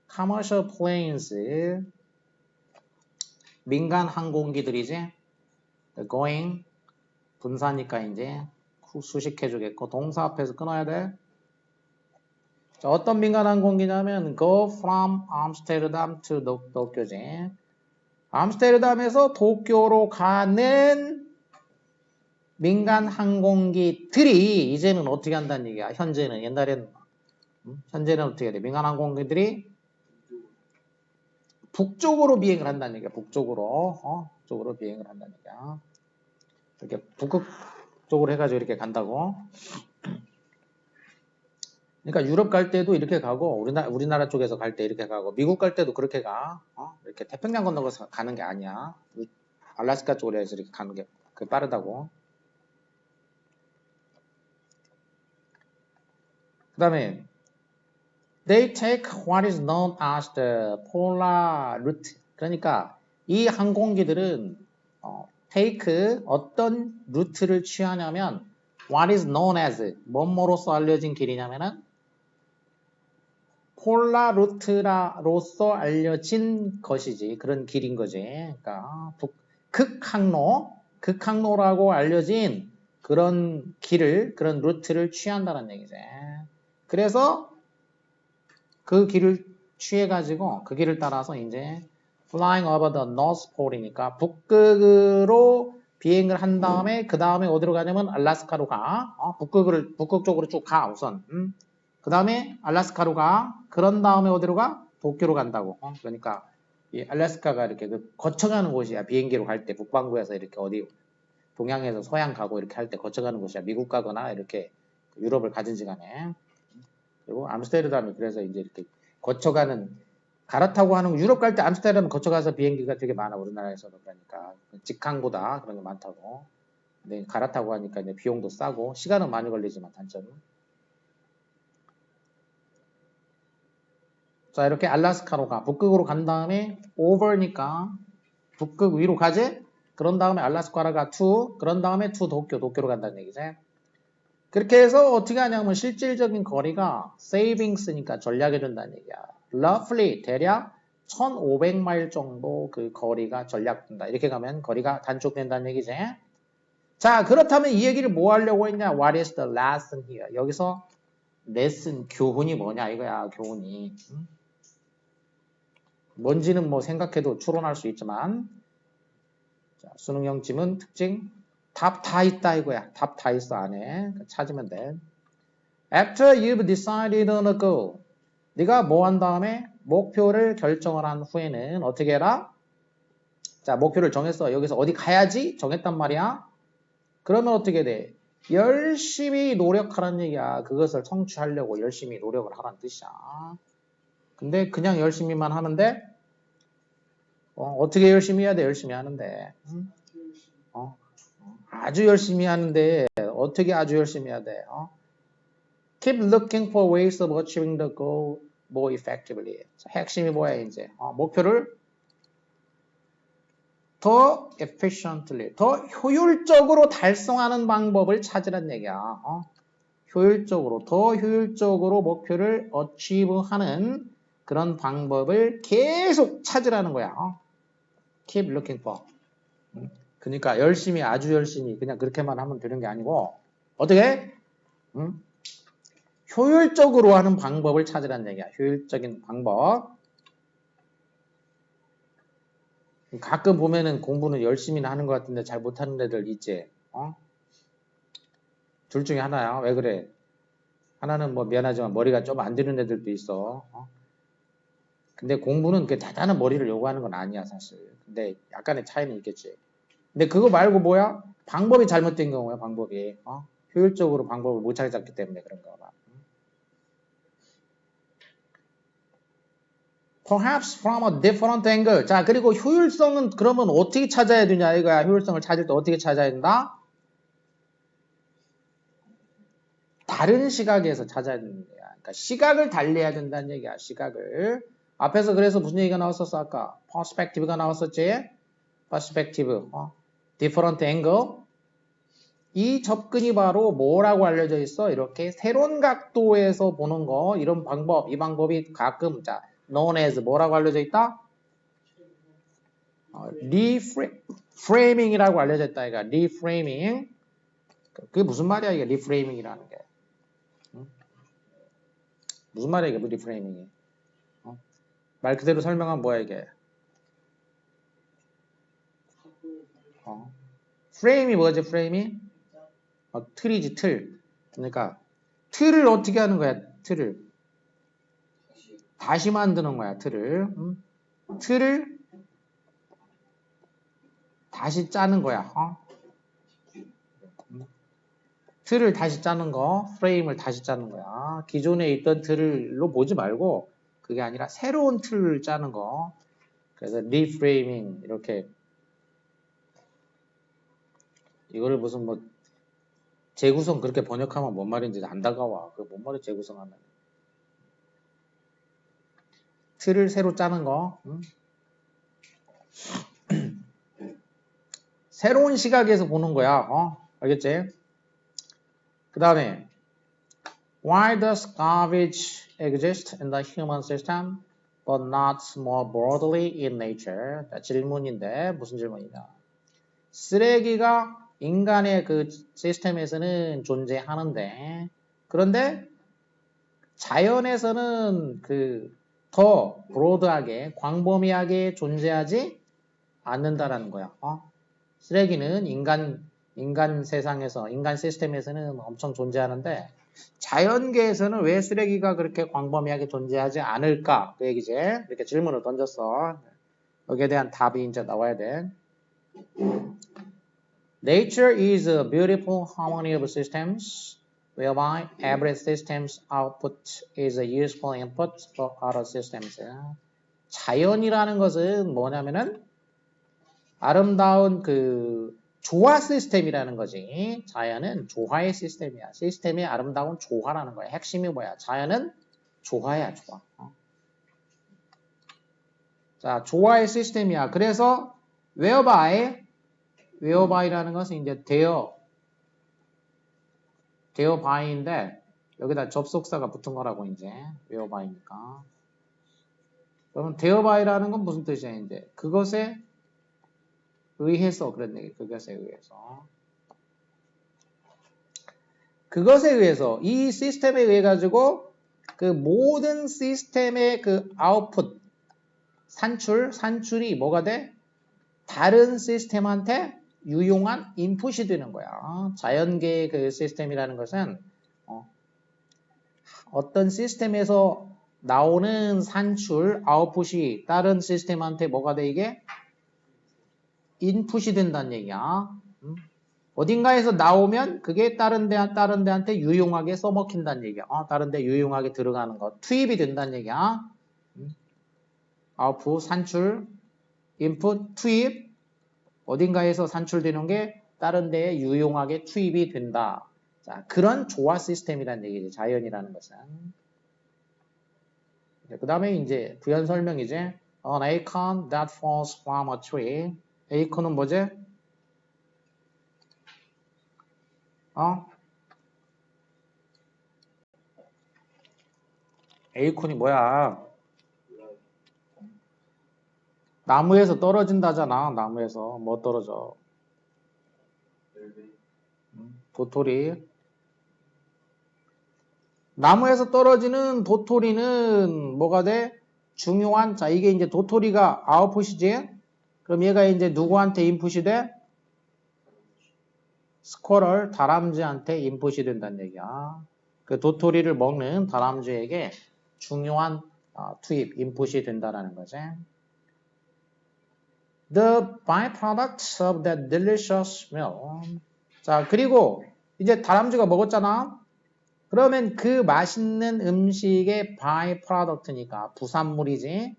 commercial planes 민간 항공기들이지. going 분사니까 이제 수식해주겠고 동사 앞에서 끊어야 돼. 자, 어떤 민간 항공기냐면 go from Amsterdam to 도쿄지. 암스테르담에서 도쿄로 가는 민간 항공기들이 이제는 어떻게 한다는 얘기야. 현재는 옛날에는 현재는 어떻게 돼? 민간 항공기들이 북쪽으로 비행을 한다는 얘기야. 북쪽으로 비행을 한다는 얘기야. 이렇게 북극 쪽으로 해가지고 이렇게 간다고. 그러니까 유럽 갈 때도 이렇게 가고 우리나라 쪽에서 갈 때 이렇게 가고 미국 갈 때도 그렇게 가. 이렇게 태평양 건너서 가는 게 아니야. 알래스카 쪽으로 해서 이렇게 가는 게 빠르다고. 그 다음에 they take what is known as the polar route. 그러니까 이 항공기들은 take 어떤 루트를 취하냐면 what is known as 뭐뭐로서 알려진 길이냐면은 폴라 루트로서 알려진 것이지. 그런 길인 거지. 그러니까 극항로라고 알려진 그런 그런 루트를 취한다는 얘기지. 그래서 그 길을 취해가지고 그 길을 따라서 이제 flying over the North Pole이니까 북극으로 비행을 한 다음에 그 다음에 어디로 가냐면 알래스카로 가. 북극 쪽으로 쭉 가 우선. 그 다음에 알래스카로 가. 그런 다음에 어디로 가? 도쿄로 간다고. 그러니까 이 알래스카가 이렇게 거쳐가는 곳이야. 비행기로 갈 때 북반구에서 이렇게 어디 동양에서 서양 가고 이렇게 할 때 거쳐가는 곳이야. 미국 가거나 이렇게 유럽을 가든지 간에. 그리고 암스테르담이 그래서 이제 이렇게 거쳐가는 갈아타고 하는 유럽 갈 때 암스테르담 거쳐가서 비행기가 되게 많아 우리나라에서도. 그러니까 직항보다 그런 게 많다고. 근데 갈아타고 하니까 이제 비용도 싸고 시간은 많이 걸리지만 단점은. 자 이렇게 알래스카로 가. 북극으로 간 다음에 over니까 북극 위로 가지. 그런 다음에 알래스카로 가 to. 그런 다음에 to 도쿄로 간다는 얘기지. 그렇게 해서 어떻게 하냐면 실질적인 거리가 savings니까 전략이 된다는 얘기야. roughly 대략 1500마일 정도 그 거리가 전략된다. 이렇게 가면 거리가 단축된다는 얘기지. 자 그렇다면 이 얘기를 뭐 하려고 했냐. What is the lesson here? 여기서 lesson 교훈이 뭐냐 이거야. 교훈이. 뭔지는 뭐 생각해도 추론할 수 있지만 자, 수능형 지문 특징 답 다 있다 이거야. 답 다 있어 안에. 찾으면 돼. After you've decided on a goal. 네가 뭐 한 다음에 목표를 결정을 한 후에는 어떻게 해라? 자, 목표를 정했어. 여기서 어디 가야지? 정했단 말이야. 그러면 어떻게 돼? 열심히 노력하라는 얘기야. 그것을 성취하려고 열심히 노력을 하라는 뜻이야. 근데 그냥 열심히만 하면 돼? 어떻게 열심히 해야 돼? 열심히 하는데. 아주 열심히 하는데 어떻게 아주 열심히 해야 돼? Keep looking for ways of achieving the goal more effectively. 자, 핵심이 뭐야 이제? 목표를 더 efficiently, 더 효율적으로 달성하는 방법을 찾으란 얘기야. 더 효율적으로 목표를 achieve하는 그런 방법을 계속 찾으라는 거야. Keep looking for. 그러니까 열심히, 아주 열심히 그냥 그렇게만 하면 되는 게 아니고 어떻게? 효율적으로 하는 방법을 찾으라는 얘기야. 효율적인 방법. 가끔 보면은 공부는 열심히는 하는 것 같은데 잘 못하는 애들 있지. 둘 중에 하나야. 왜 그래? 하나는 뭐 미안하지만 머리가 좀 안 되는 애들도 있어. 근데 공부는 그 대단한 머리를 요구하는 건 아니야 사실. 근데 약간의 차이는 있겠지. 근데 그거 말고 뭐야? 방법이 잘못된 경우야. 방법이. 효율적으로 방법을 못 찾았기 때문에 그런 거야. Perhaps from a different angle. 자, 그리고 효율성은 그러면 어떻게 찾아야 되냐 이거야. 효율성을 찾을 때 어떻게 찾아야 된다? 다른 시각에서 찾아야 된다. 그러니까 시각을 달리해야 된다는 얘기야. 시각을. 앞에서 그래서 무슨 얘기가 나왔었어 아까? perspective가 나왔었지? perspective. different angle. 이 접근이 바로 뭐라고 알려져 있어? 이렇게 새로운 각도에서 보는 거. 이런 방법. 이 방법이 가끔 자 known as 뭐라고 알려져 있다? reframing이라고 알려져 있다. 이거 reframing. 그게 무슨 말이야 이게 reframing이라는 게? 무슨 말이야 이게 reframing이? 말 그대로 설명하면 뭐야 이게? 프레임이 뭐지 프레임이? 틀이지 틀. 그러니까 틀을 어떻게 하는 거야 틀을? 다시 만드는 거야 틀을. 틀을 다시 짜는 거야. 틀을 다시 짜는 거, 프레임을 다시 짜는 거야. 기존에 있던 틀로 보지 말고 그게 아니라 새로운 틀을 짜는 거. 그래서 리프레이밍 이렇게 이거를 무슨 뭐 재구성 그렇게 번역하면 뭔 말인지 안 다가와. 그 뭔 말이야 재구성하면. 틀을 새로 짜는 거. 새로운 시각에서 보는 거야. 알겠지? 그 다음에 Why does garbage exist in the human system but not more broadly in nature? 자, 질문인데 무슨 질문이냐? 쓰레기가 인간의 그 시스템에서는 존재하는데 그런데 자연에서는 그 더 브로드하게 광범위하게 존재하지 않는다라는 거야. 쓰레기는 인간 세상에서 인간 시스템에서는 엄청 존재하는데 자연계에서는 왜 쓰레기가 그렇게 광범위하게 존재하지 않을까? 그 얘기지. 이렇게 질문을 던졌어. 여기에 대한 답이 이제 나와야 돼. Nature is a beautiful harmony of systems whereby every system's output is a useful input for other systems. 자연이라는 것은 뭐냐면은 아름다운 그 조화 시스템이라는 거지. 자연은 조화의 시스템이야. 시스템의 아름다운 조화라는 거야. 핵심이 뭐야? 자연은 조화야, 조화. 자, 조화의 시스템이야. 그래서 whereby라는 것은 이제 되어 by인데 여기다 접속사가 붙은 거라고 이제 whereby니까. 그러면 되어 by라는 건 무슨 뜻이야? 이제 그것에 의해서 그런 얘기. 그것에 의해서. 그것에 의해서 이 시스템에 의해 가지고 그 모든 시스템의 그 아웃풋 산출이 뭐가 돼? 다른 시스템한테 유용한 인풋이 되는 거야. 자연계의 그 시스템이라는 것은 어떤 시스템에서 나오는 산출, 아웃풋이 다른 시스템한테 뭐가 돼 이게? 인풋이 된다는 얘기야. 어딘가에서 나오면 그게 다른 데한테 유용하게 써먹힌다는 얘기야. 다른 데 유용하게 들어가는 거. 투입이 된다는 얘기야. 아웃풋, 산출, 인풋, 투입. 어딘가에서 산출되는 게 다른 데에 유용하게 투입이 된다. 자, 그런 조화 시스템이라는 얘기지. 자연이라는 것은. 그 다음에 이제 부연 설명이지. An acorn that falls from a tree. acorn은 뭐지? 에이콘이 뭐야? 나무에서 떨어진다잖아. 나무에서 뭐 떨어져? 도토리. 나무에서 떨어지는 도토리는 뭐가 돼? 중요한, 자, 이게 이제 도토리가 아웃풋이지? 그럼 얘가 이제 누구한테 인풋이 돼? 스쿼럴, 다람쥐한테 인풋이 된다는 얘기야. 그 도토리를 먹는 다람쥐에게 중요한 투입, 인풋이 된다는 거지. The byproducts of that delicious meal. 자, 그리고 이제 다람쥐가 먹었잖아. 그러면 그 맛있는 음식의 byproduct니까 부산물이지.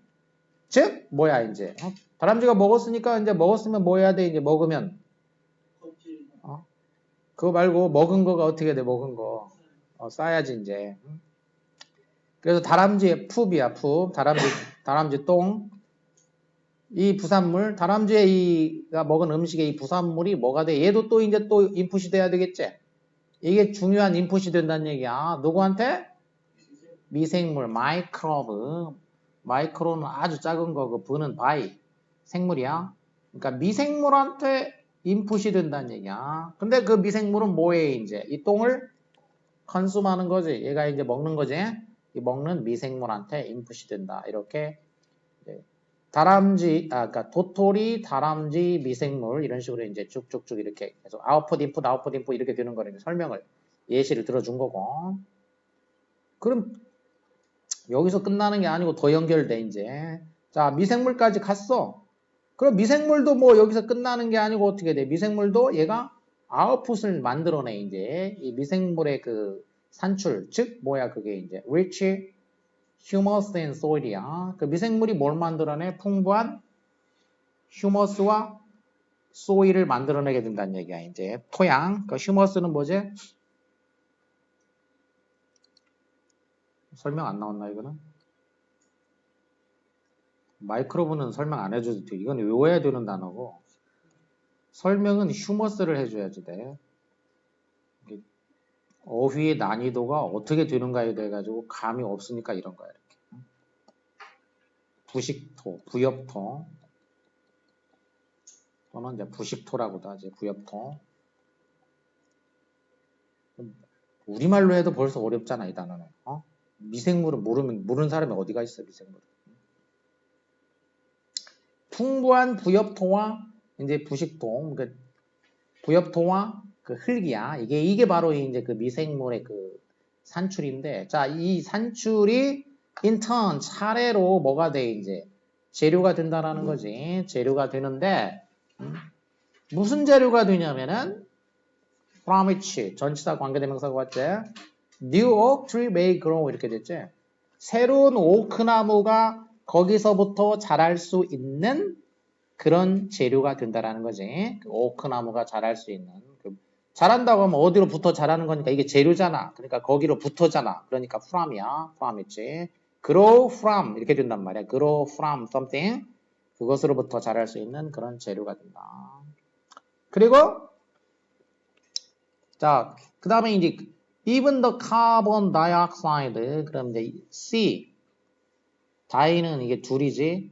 즉 뭐야 이제 다람쥐가 먹었으니까 이제 먹었으면 뭐 해야 돼? 이제 먹으면 그거 말고 먹은 거가 어떻게 돼? 먹은 거 싸야지 이제. 그래서 다람쥐의 푸이야 푸. 다람쥐 똥. 이 부산물, 다람쥐가 먹은 음식의 이 부산물이 뭐가 돼? 얘도 또 이제 또 인풋이 돼야 되겠지? 이게 중요한 인풋이 된다는 얘기야. 누구한테? 미생물, 마이크로브. 마이크로는 아주 작은 거, 그 부는 바이. 생물이야. 그러니까 미생물한테 인풋이 된다는 얘기야. 근데 그 미생물은 뭐해, 이제? 이 똥을 컨숨하는 거지. 얘가 이제 먹는 거지. 이 먹는 미생물한테 인풋이 된다. 이렇게. 그러니까 도토리, 다람쥐, 미생물 이런 식으로 이제 쭉쭉쭉 이렇게 계속 아웃풋 인풋 이렇게 되는 거를 설명을 예시를 들어준 거고. 그럼 여기서 끝나는 게 아니고 더 연결돼 이제. 자, 미생물까지 갔어. 그럼 미생물도 뭐 여기서 끝나는 게 아니고 어떻게 돼? 미생물도 얘가 아웃풋을 만들어내 이제. 이 미생물의 그 산출, 즉 뭐야 그게 이제 rich 휴머스 앤 소일이야. 그 미생물이 뭘 만들어내? 풍부한 휴머스와 소일을 만들어내게 된다는 얘기야. 이제 토양. 그 휴머스는 뭐지? 설명 안 나왔나 이거는? 마이크로브는 설명 안 해줘도 돼. 이건 외워야 되는 단어고 설명은 휴머스를 해줘야지 돼. 어휘의 난이도가 어떻게 되는가에 대해 가지고 감이 없으니까 이런 거야. 이렇게. 부식토, 부엽토 또는 이제 부식토라고도 하지. 부엽토. 우리말로 해도 벌써 어렵잖아 이 단어는. 미생물은 모르는 사람이 어디가 있어, 미생물. 풍부한 부엽토와 이제 부식토, 그 부엽토와 그 흙이야. 이게 바로 이제 그 미생물의 그 산출인데, 자, 이 산출이 인턴 차례로 뭐가 돼, 이제 재료가 된다라는 거지. 재료가 되는데, 무슨 재료가 되냐면은 from which 전치사 관계대명사가 왔지. New oak tree may grow 이렇게 됐지. 새로운 오크나무가 거기서부터 자랄 수 있는 그런 재료가 된다라는 거지. 그 오크나무가 자랄 수 있는. 자란다고 하면 어디로부터 자라는 거니까 이게 재료잖아. 그러니까 거기로부터잖아. 그러니까 from이야. from 있지. grow from 이렇게 된단 말이야. grow from something. 그것으로부터 자랄 수 있는 그런 재료가 된다. 그리고 자, 그 다음에 이제 even the carbon dioxide 그럼 이제 C 다이는 이게 둘이지.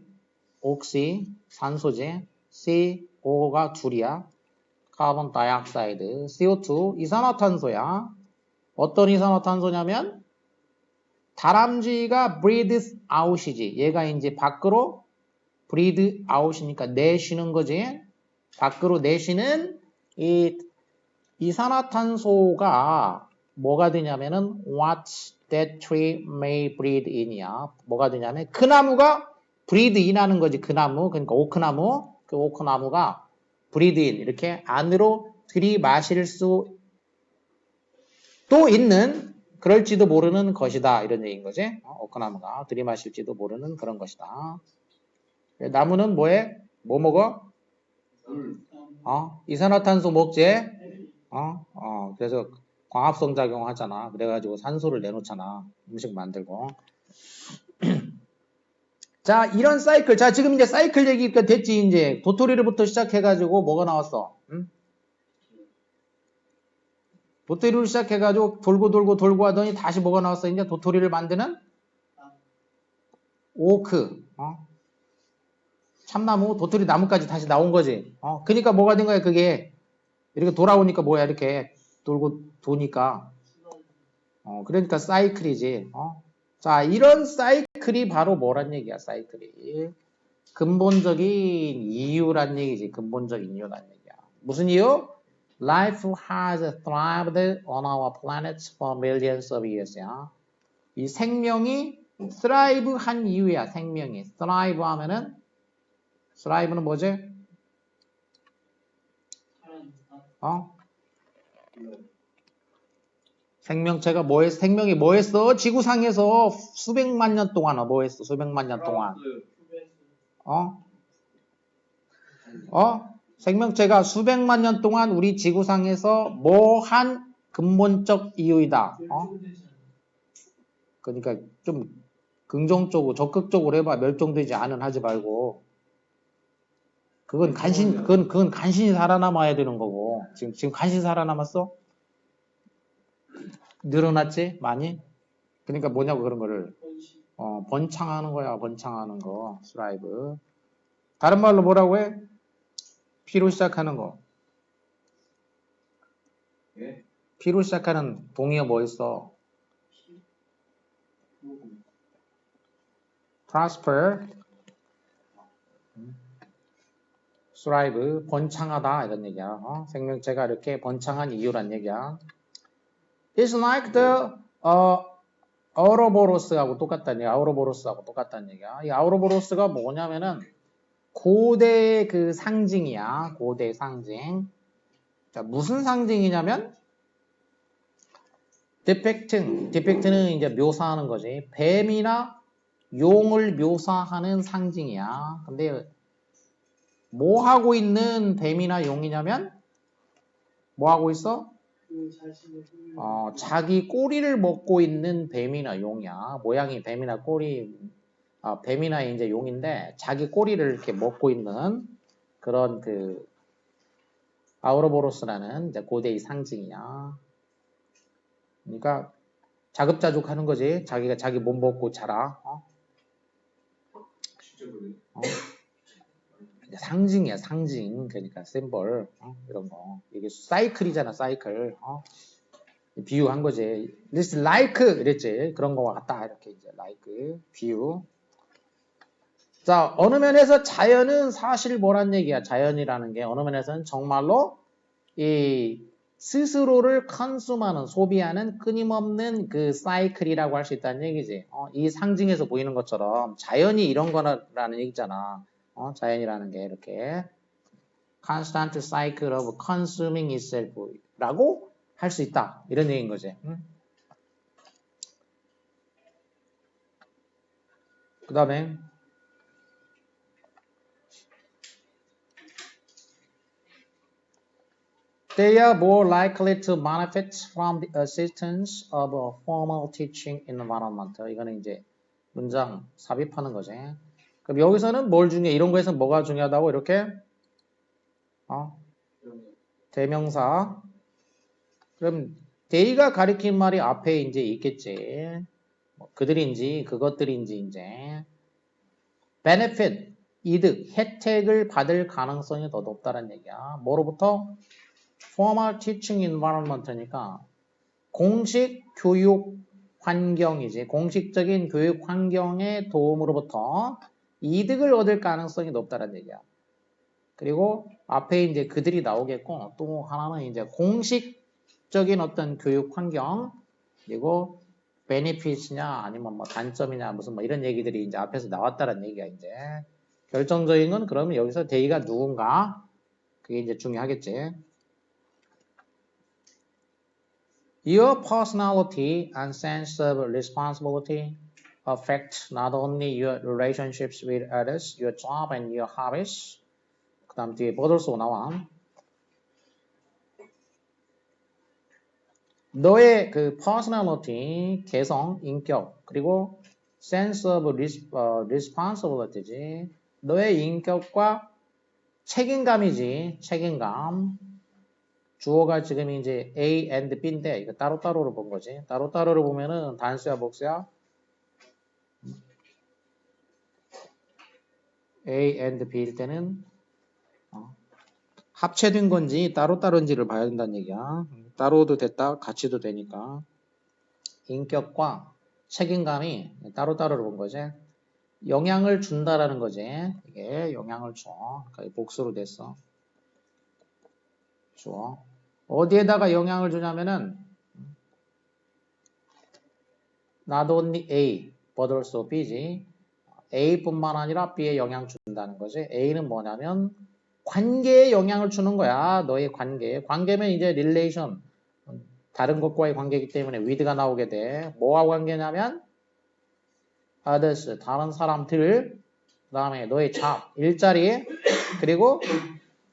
옥시 산소지. CO가 둘이야. 카본 다이옥사이드, CO2 이산화탄소야. 어떤 이산화탄소냐면 다람쥐가 breathes out이지. 얘가 이제 밖으로 breathe out이니까 내쉬는 거지. 밖으로 내쉬는 이 이산화탄소가 뭐가 되냐면은 what that tree may breathe in이야. 뭐가 되냐면 그 나무가 breathe in 하는 거지. 그 나무. 그러니까 오크나무. 그 오크나무가 breathe in 이렇게 안으로 들이마실 수도 있는 그럴지도 모르는 것이다. 이런 얘기인 거지. 오크나무가 들이마실지도 모르는 그런 것이다. 나무는 뭐해? 뭐 먹어? 이산화탄소 먹지? 그래서 광합성 작용 하잖아. 그래가지고 산소를 내놓잖아. 음식 만들고. 자, 이런 사이클. 자, 지금 이제 사이클 얘기가 됐지, 이제. 도토리를부터 시작해가지고 뭐가 나왔어? 응? 도토리를 시작해가지고 돌고 하더니 다시 뭐가 나왔어? 이제 도토리를 만드는 오크. 참나무, 도토리 나무까지 다시 나온 거지. 그러니까 뭐가 된 거야, 그게. 이렇게 돌아오니까 뭐야, 이렇게 돌고 도니까. 그러니까 사이클이지. 자, 이런 사이클이 바로 뭐란 얘기야, 사이클이. 근본적인 이유란 얘기지. 근본적인 이유란 얘기야. 무슨 이유? Life has thrived on our planet for millions of years야. 이 생명이 thrive 한 이유야, 생명이. thrive 하면은, thrive는 뭐지? 생명체가 생명이 뭐 했어? 지구상에서 수백만 년 동안 뭐 했어? 수백만 년 동안. 생명체가 수백만 년 동안 우리 지구상에서 뭐 한 근본적 이유이다. 그러니까 좀 긍정적으로 적극적으로 해봐. 멸종되지 않은 하지 말고. 그건 간신히 살아남아야 되는 거고. 지금 간신히 살아남았어? 늘어났지? 많이? 그러니까 뭐냐고 그런 거를. 번창하는 거야. 번창하는 거. 스라이브. 다른 말로 뭐라고 해? P로 시작하는 거. 예? P로 시작하는 동의어 뭐 있어? prosper, thrive, 번창하다 이런 얘기야. 생명체가 이렇게 번창한 이유란 얘기야. It's like the 아우로보로스하고 똑같다는 얘기야. 아우로보로스하고 똑같다는 얘기야. 이 아우로보로스가 뭐냐면은 고대의 그 상징이야. 고대의 상징. 자, 무슨 상징이냐면 디펙트는 이제 묘사하는 거지. 뱀이나 용을 묘사하는 상징이야. 근데 뭐 하고 있는 뱀이나 용이냐면 뭐 하고 있어? 자기 꼬리를 먹고 있는 뱀이나 용이야. 모양이 뱀이나 뱀이나 이제 용인데 자기 꼬리를 이렇게 먹고 있는 그런 그 아우로보로스라는 이제 고대의 상징이야. 그러니까 자급자족하는 거지. 자기가 자기 몸 먹고 자라. 진짜 그래? 상징이야, 상징. 그러니까 심볼 이런 거. 이게 사이클이잖아, 사이클. 비유한 거지. This like 이랬지. 그런 거와 같다. 이렇게 이제 like 비유. 자, 어느 면에서 자연은 사실 뭐란 얘기야? 자연이라는 게 어느 면에서는 정말로 이 스스로를 컨수머하는 소비하는 끊임없는 그 사이클이라고 할 수 있다는 얘기지. 이 상징에서 보이는 것처럼 자연이 이런 거라는 얘기잖아. 자연이라는 게 이렇게 constant cycle of consuming itself라고 할 수 있다. 이런 얘기인 거지. 그 다음에 They are more likely to benefit from the assistance of a formal teaching environment. 이거는 이제 문장 삽입하는 거지. 그럼 여기서는 뭘 중요해? 이런 거에서 뭐가 중요하다고? 이렇게 대명사. 그럼 they가 가리킨 말이 앞에 이제 있겠지. 뭐 그들인지 그것들인지 이제 benefit 이득 혜택을 받을 가능성이 더 높다는 얘기야. 뭐로부터? formal teaching environment니까 공식 교육 환경이지. 공식적인 교육 환경의 도움으로부터 이득을 얻을 가능성이 높다는 얘기야. 그리고 앞에 이제 그들이 나오겠고 또 하나는 이제 공식적인 어떤 교육 환경 그리고 베네핏이냐 아니면 뭐 단점이냐 무슨 뭐 이런 얘기들이 이제 앞에서 나왔다는 얘기야 이제. 결정적인 건 그러면 여기서 대의가 누군가 그게 이제 중요하겠지. Your personality and sense of responsibility affect not only your relationships with others, your job and your hobbies. 그 다음 뒤에 버들소 나와. 너의 그 personality, 개성, 인격, 그리고 sense of responsibility지. 너의 인격과 책임감이지. 책임감. 주어가 지금 이제 A and B인데 이거 따로따로로 본 거지. 따로따로로 보면은 단수야 복수야? A and B일 때는 합체된 건지 따로따로인지를 봐야 된다는 얘기야. 따로도 됐다 같이도 되니까. 인격과 책임감이 따로따로로 본 거지. 영향을 준다라는 거지. 이게 영향을 줘. 그러니까 복수로 됐어. 줘. 어디에다가 영향을 주냐면은 not only A, but also B지. A뿐만 아니라 B에 영향 준다는 거지. A는 뭐냐면 관계에 영향을 주는 거야. 너의 관계. 관계면 이제 relation. 다른 것과의 관계이기 때문에 with가 나오게 돼. 뭐와 관계냐면 others, 다른 사람들. 그 다음에 너의 job, 일자리. 그리고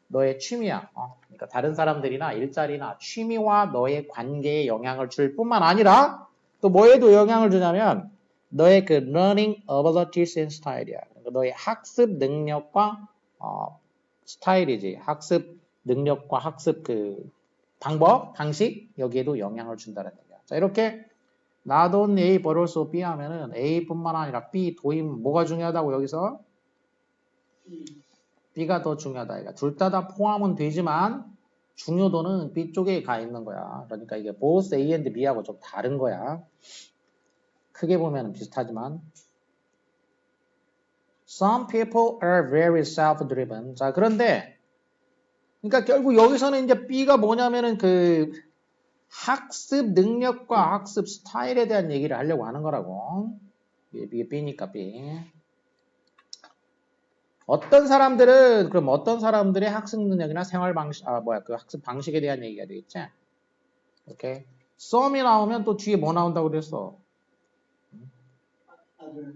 너의 취미야. 그러니까 다른 사람들이나 일자리나 취미와 너의 관계에 영향을 줄 뿐만 아니라 또 뭐에도 영향을 주냐면 너의 그 learning abilities and style이야. 그러니까 너의 학습 능력과 스타일이지. 학습 능력과 학습 그 방법, 방식 여기에도 영향을 준다는 얘기야. 자 이렇게 not only A but also B 하면은 A뿐만 아니라 B 도임 뭐가 중요하다고 여기서? B가 더 중요하다. 그러니까 둘 다 포함은 되지만 중요도는 B 쪽에 가 있는 거야. 그러니까 이게 both A and B하고 좀 다른 거야. 크게 보면 비슷하지만 Some people are very self-driven. 자 그런데 그러니까 결국 여기서는 이제 B가 뭐냐면은 그 학습 능력과 학습 스타일에 대한 얘기를 하려고 하는 거라고. 이게 B니까 B. 어떤 사람들은 그럼 어떤 사람들의 학습 능력이나 생활 방식 그 학습 방식에 대한 얘기가 되겠지. 오케이. some이 나오면 또 뒤에 뭐 나온다고 그랬어?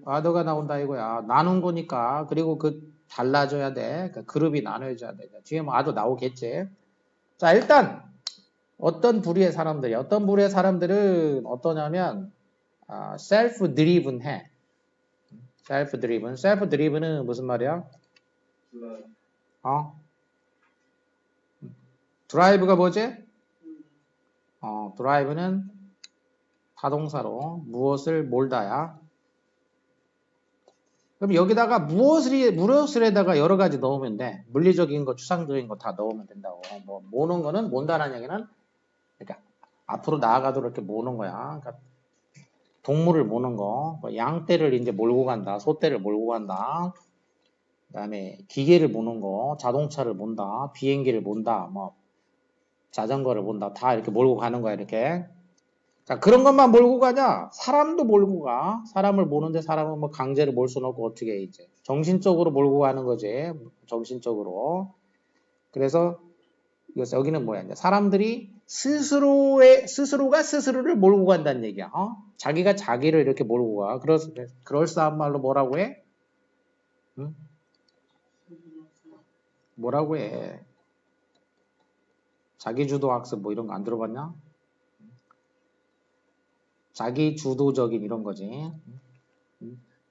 other가 나온다 이거야. 나눈 거니까. 그리고 그 달라져야 돼. 그 그룹이 나눠져야 돼. 뒤에 뭐 other 나오겠지. 자 일단 어떤 부류의 사람들은 어떠냐면 self-driven 해. self-driven은 무슨 말이야? 드라이브가 뭐지? 드라이브는 타동사로 무엇을 몰다야. 그럼 여기다가 무엇을에다가 여러 가지 넣으면 돼. 물리적인 거, 추상적인 거 다 넣으면 된다고. 뭐 모는 거는 몬다라는 얘기는 그러니까 앞으로 나아가도록 이렇게 모는 거야. 그러니까 동물을 모는 거, 뭐 양떼를 이제 몰고 간다, 소떼를 몰고 간다. 그다음에 기계를 모는 거, 자동차를 몬다, 비행기를 몬다, 뭐 자전거를 몬다, 다 이렇게 몰고 가는 거야, 이렇게. 자, 그런 것만 몰고 가냐? 사람도 몰고 가. 사람을 모는데 사람은 뭐 강제로 몰 수는 없고 어떻게 이제 정신적으로 몰고 가는 거지. 정신적으로. 그래서 여기는 뭐야? 이제 사람들이 스스로가 스스로를 몰고 간다는 얘기야. 자기가 자기를 이렇게 몰고 가. 그럴싸한 말로 뭐라고 해? 응? 뭐라고 해? 자기주도 학습 뭐 이런 거 안 들어봤냐? 자기 주도적인 이런 거지.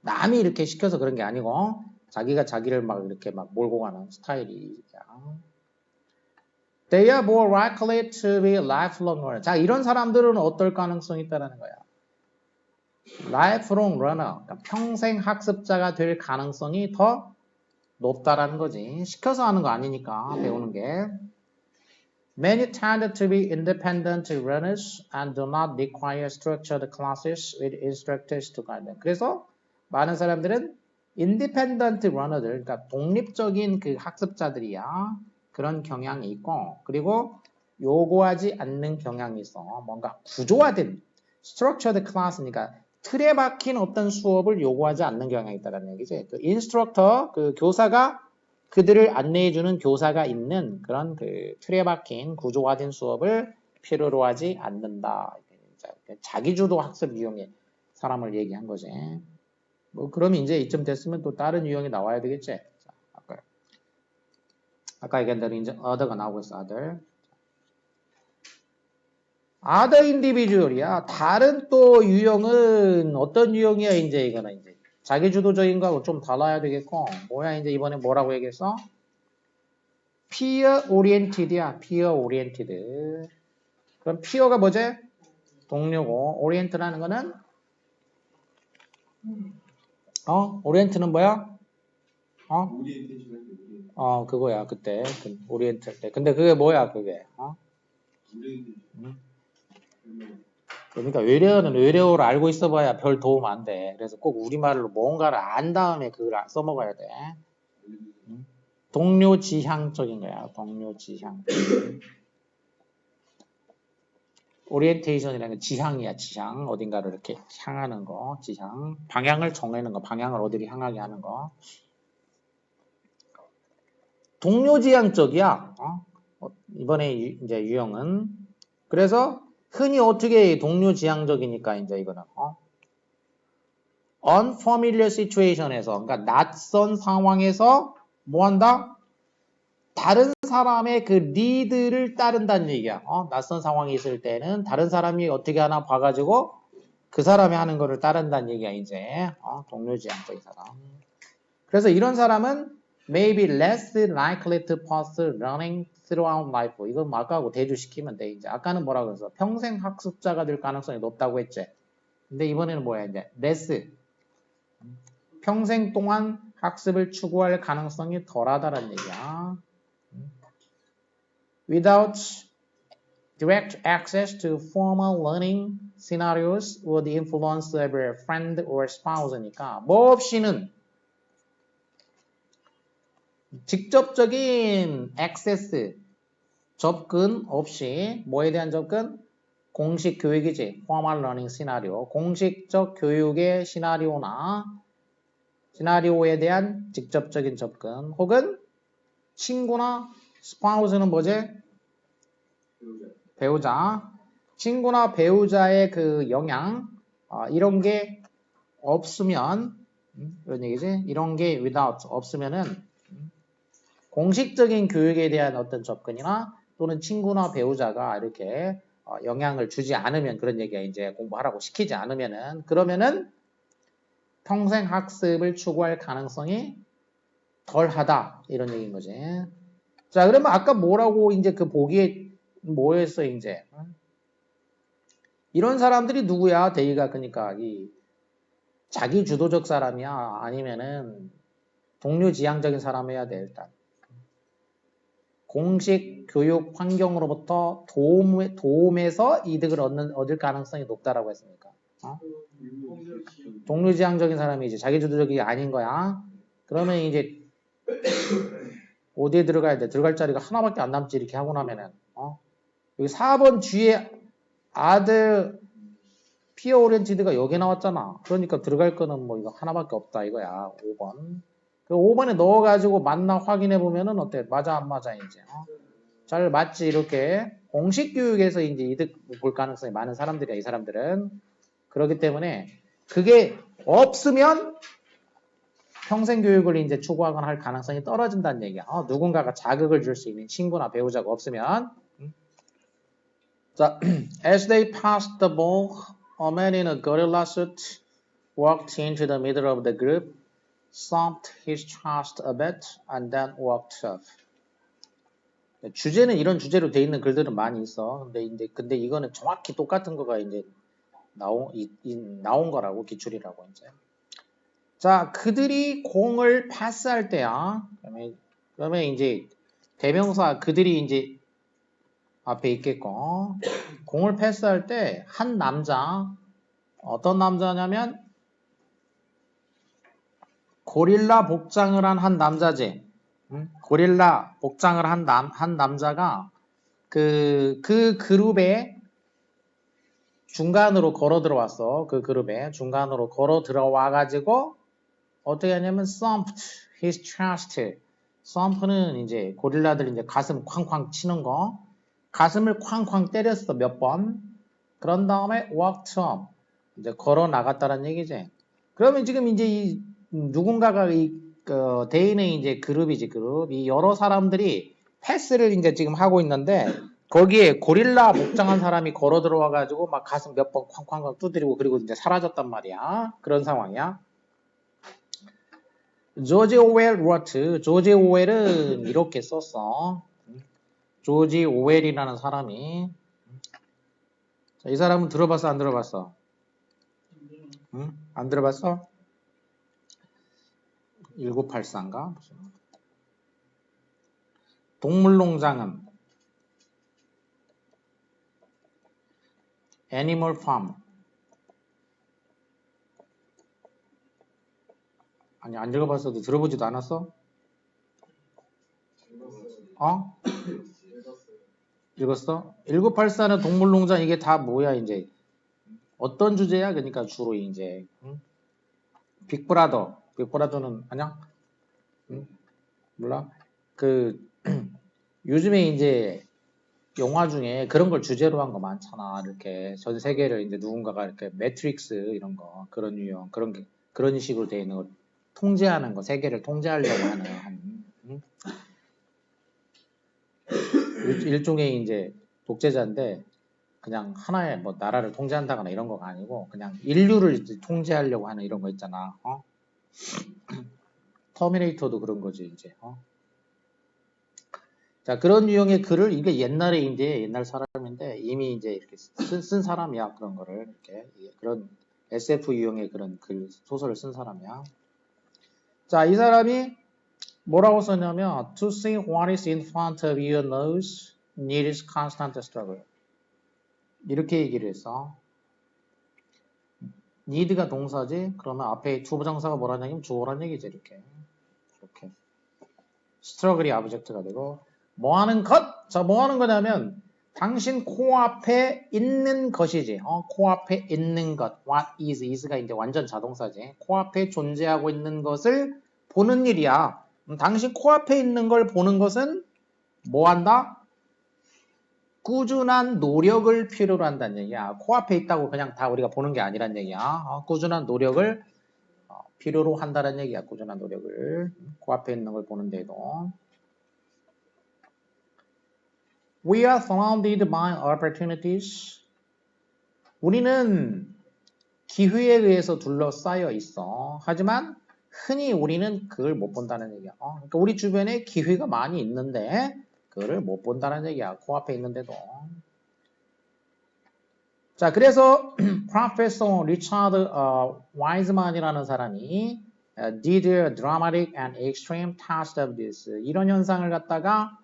남이 이렇게 시켜서 그런 게 아니고 자기가 자기를 막 이렇게 막 몰고 가는 스타일이야. They are more likely to be lifelong learners. 자, 이런 사람들은 어떨 가능성이 있다는 거야. lifelong learner, 그러니까 평생 학습자가 될 가능성이 더 높다라는 거지. 시켜서 하는 거 아니니까 배우는 게. Many tend to be independent learners and do not require structured classes with instructors to guide them. 그래서 많은 사람들은 independent learner들, 그러니까 독립적인 그 학습자들이야. 그런 경향이 있고, 그리고 요구하지 않는 경향이 있어. 뭔가 구조화된 structured class니까 틀에 박힌 어떤 수업을 요구하지 않는 경향이 있다는 얘기지. 그 인스트럭터, 그 교사가 그들을 안내해주는 교사가 있는 그런 그 틀에 박힌 구조화된 수업을 필요로 하지 않는다. 자기주도 학습 유형의 사람을 얘기한 거지. 뭐 그러면 이제 이쯤 됐으면 또 다른 유형이 나와야 되겠지. 자, 아까 얘기한 대로 이제 other가 나오고 있어. other individual이야. 다른 또 유형은 어떤 유형이야? 이제 이거는 이제 자기주도적인 거하고 좀 달라야 되겠고, 뭐야 이제 이번에 뭐라고 얘기했어? peer oriented이야. peer oriented. 그럼 peer가 뭐지? 동료고, orient라는 거는 orient는 뭐야? 그거야. 그때 오리엔트 때. 근데 그게 뭐야? 그게? 그러니까 외래어는 외래어를 알고 있어봐야 별 도움 안 돼. 그래서 꼭 우리말로 뭔가를 안 다음에 그걸 써먹어야 돼. 동료지향적인 거야. 동료지향. 오리엔테이션이라는 게 지향이야. 지향. 어딘가를 이렇게 향하는 거. 지향. 방향을 정하는 거. 방향을 어디를 향하게 하는 거. 동료지향적이야. 이번에 이제 유형은. 그래서 흔히 어떻게 동료지향적이니까 이제 이거는 unfamiliar situation에서, 그러니까 낯선 상황에서 뭐 한다? 다른 사람의 그 리드를 따른다는 얘기야. 낯선 상황이 있을 때는 다른 사람이 어떻게 하나 봐가지고 그 사람이 하는 거를 따른다는 얘기야, 이제. 동료지향적인 사람. 그래서 이런 사람은 may be less likely to pass learning throughout life. 이건 아까하고 대조시키면 돼, 이제. 아까는 뭐라고 해서 평생 학습자가 될 가능성이 높다고 했지. 근데 이번에는 뭐야, 이제. less. 평생 동안 학습을 추구할 가능성이 덜하다는 얘기야. Without direct access to formal learning scenarios or the influence of a friend or spouse니까 뭐 없이는 직접적인 액세스, 접근 없이 뭐에 대한 접근? 공식 교육이지. formal learning scenario. 공식적 교육의 시나리오에 대한 직접적인 접근 혹은 친구나 spouse는 뭐지? 배우자. 친구나 배우자의 그 영향 이런 게 없으면 이런 얘기지. 이런 게 without 없으면은 공식적인 교육에 대한 어떤 접근이나 또는 친구나 배우자가 이렇게 영향을 주지 않으면 그런 얘기야. 이제 공부하라고 시키지 않으면은 그러면은 평생 학습을 추구할 가능성이 덜하다 이런 얘기인 거지. 자, 그러면 아까 뭐라고 이제 그 보기에 뭐였어 이제? 이런 사람들이 누구야? 대의가 그러니까 이 자기 주도적 사람이야? 아니면은 동료지향적인 사람이어야 돼 일단. 공식 교육 환경으로부터 도움에서 이득을 얻을 가능성이 높다라고 했으니까. 동료지향적인 사람이지 자기주도적이 아닌 거야. 그러면 이제 어디에 들어가야 돼? 들어갈 자리가 하나밖에 안 남지 이렇게 하고 나면은 여기 4번 뒤에 아들 피어 오리엔티드가 여기 나왔잖아. 그러니까 들어갈 거는 뭐 이거 하나밖에 없다 이거야. 5번. 그 5번에 넣어가지고 맞나 확인해 보면은 어때? 맞아 안 맞아 이제? 잘 맞지 이렇게 공식 교육에서 이제 이득 볼 가능성이 많은 사람들이야 이 사람들은. 그렇기 때문에 그게 없으면 평생 교육을 이제 추구하거나 할 가능성이 떨어진다는 얘기야. 누군가가 자극을 줄 수 있는 친구나 배우자가 없으면. 자, as they passed the ball, a man in a gorilla suit walked into the middle of the group, thumped his chest a bit, and then walked off. 주제는 이런 주제로 돼 있는 글들은 많이 있어. 근데 이거는 정확히 똑같은 거가 이제 나온 거라고 기출이라고 이제. 자, 그들이 공을 패스할 때야. 그러면 이제 대명사 그들이 이제 앞에 있겠고, 공을 패스할 때 한 남자, 어떤 남자냐면 고릴라 복장을 한 남자지. 고릴라 복장을 한 남자가 그 그룹에 중간으로 걸어 들어왔어. 그 그룹에 중간으로 걸어 들어와 가지고 어떻게 하냐면 thumped his chest. thump는 이제 고릴라들 이제 가슴 쾅쾅 치는 거. 가슴을 쾅쾅 때렸어 몇 번. 그런 다음에 walked up. 이제 걸어 나갔다는 얘기지. 그러면 지금 이제 이 누군가가 대인의 이제 그룹이지 그룹. 이 여러 사람들이 패스를 이제 지금 하고 있는데 거기에 고릴라 복장한 사람이 걸어 들어와 가지고 막 가슴 몇 번 쾅쾅 두드리고 그리고 이제 사라졌단 말이야. 그런 상황이야. 조지 오웰 wrote. 조지 오웰은 이렇게 썼어. 조지 오웰이라는 사람이. 자, 이 사람은 들어봤어 안 들어봤어? 응? 안 들어봤어? 1984인가? 동물농장은 애니멀 팜. 아니 안 읽어봤어도 들어보지도 않았어? 읽었어? 1984는 동물농장 이게 다 뭐야 이제 어떤 주제야? 그러니까 주로 이제 빅브라더는 아냐? 몰라? 요즘에 이제 영화 중에 그런 걸 주제로 한 거 많잖아. 이렇게 전 세계를 이제 누군가가 이렇게 매트릭스 이런 거 그런 유형 그런 식으로 돼 있는 거 통제하는 거 세계를 통제하려고 하는 일종의 이제 독재자인데 그냥 하나의 뭐 나라를 통제한다거나 이런 거가 아니고 그냥 인류를 이제 통제하려고 하는 이런 거 있잖아. 터미네이터도 그런 거지 이제. 자, 그런 유형의 글을 이게 옛날에 이제 옛날 사람인데 이미 이제 이렇게 쓴 사람이야. 그런 거를 이렇게 그런 SF 유형의 그런 글 소설을 쓴 사람이야. 자, 이 사람이 뭐라고 썼냐면 to see what is in front of your nose needs constant struggle. 이렇게 얘기를 했어. need가 동사지. 그러면 앞에 투부정사가 뭐라는 얘기면 주어란 얘기지 이렇게. struggle이 object가 되고 뭐 하는 것? 자, 뭐 하는 거냐면 당신 코앞에 있는 것이지. 코앞에 있는 것. What is가 이제 완전 자동사지. 코앞에 존재하고 있는 것을 보는 일이야. 당신 코앞에 있는 걸 보는 것은 뭐 한다? 꾸준한 노력을 필요로 한다는 얘기야. 코앞에 있다고 그냥 다 우리가 보는 게 아니란 얘기야. 꾸준한 노력을 필요로 한다는 얘기야. 꾸준한 노력을. 코앞에 있는 걸 보는데도. We are surrounded by opportunities. 우리는 기회에 의해서 둘러싸여 있어. 하지만 흔히 우리는 그걸 못 본다는 얘기야. 그러니까 우리 주변에 기회가 많이 있는데 그거를 못 본다는 얘기야. 코앞에 있는데도. 자, 그래서 프로페서 리차드 와이즈만이라는 사람이 did a dramatic and extreme test of this. 이런 현상을 갖다가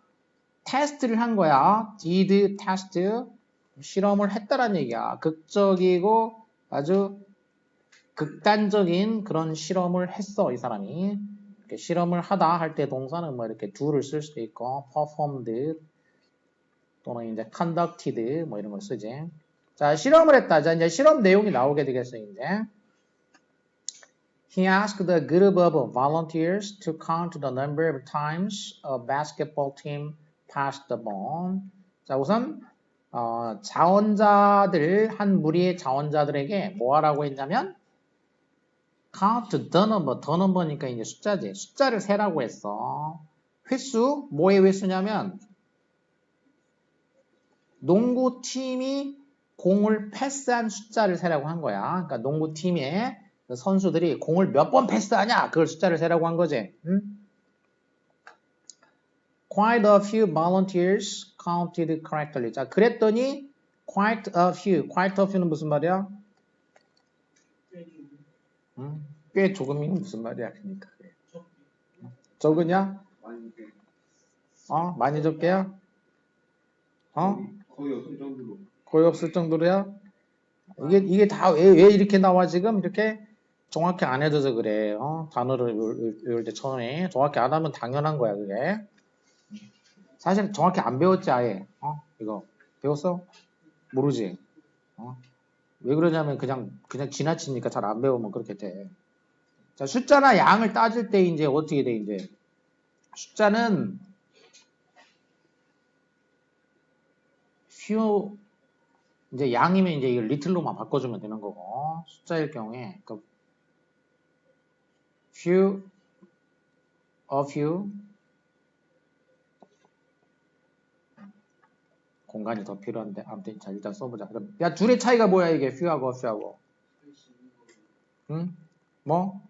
테스트를 한 거야. did test. 실험을 했다란 얘기야. 극적이고 아주 극단적인 그런 실험을 했어, 이 사람이. 이렇게 실험을 하다 할 때 동사는 뭐 이렇게 do를 쓸 수도 있고, performed 또는 이제 conducted 뭐 이런 걸 쓰지. 자, 실험을 했다. 자, 이제 실험 내용이 나오게 되겠어요, 이제. He asked a group of volunteers to count the number of times a basketball team passed the ball. 자, 우선 자원자들, 한 무리의 자원자들에게 뭐 하라고 했냐면 count the number, the number니까 이제 숫자지. 숫자를 세라고 했어. 횟수, 뭐의 횟수냐면 농구팀이 공을 패스한 숫자를 세라고 한 거야. 그러니까 농구팀의 선수들이 공을 몇 번 패스하냐, 그걸 숫자를 세라고 한 거지. 응? Quite a few volunteers counted correctly. 자, 그랬더니 quite a few는 무슨 말이야? 응? 꽤 조금이면 무슨 말이야? 그러니까 적으냐? 많이 적게야? 거의 없을 정도로. 거의 없을 정도로야? 이게 다 왜 이렇게 나와 지금? 이렇게 정확히 안 해줘서 그래. 단어를 외울 때 처음에 정확히 안 하면 당연한 거야, 그게. 사실 정확히 안 배웠지, 아예. 이거 배웠어? 모르지. 왜 그러냐면 그냥 지나치니까 잘 안 배우면 그렇게 돼. 자, 숫자나 양을 따질 때 이제 어떻게 돼, 이제. 숫자는 few, 이제 양이면 이제 이걸 리틀로만 바꿔주면 되는 거고, 숫자일 경우에, 그 few, a few, 공간이 더 필요한데, 아무튼 자, 일단 써보자. 그럼, 야, 둘의 차이가 뭐야, 이게, few하고 few하고. 응? 뭐?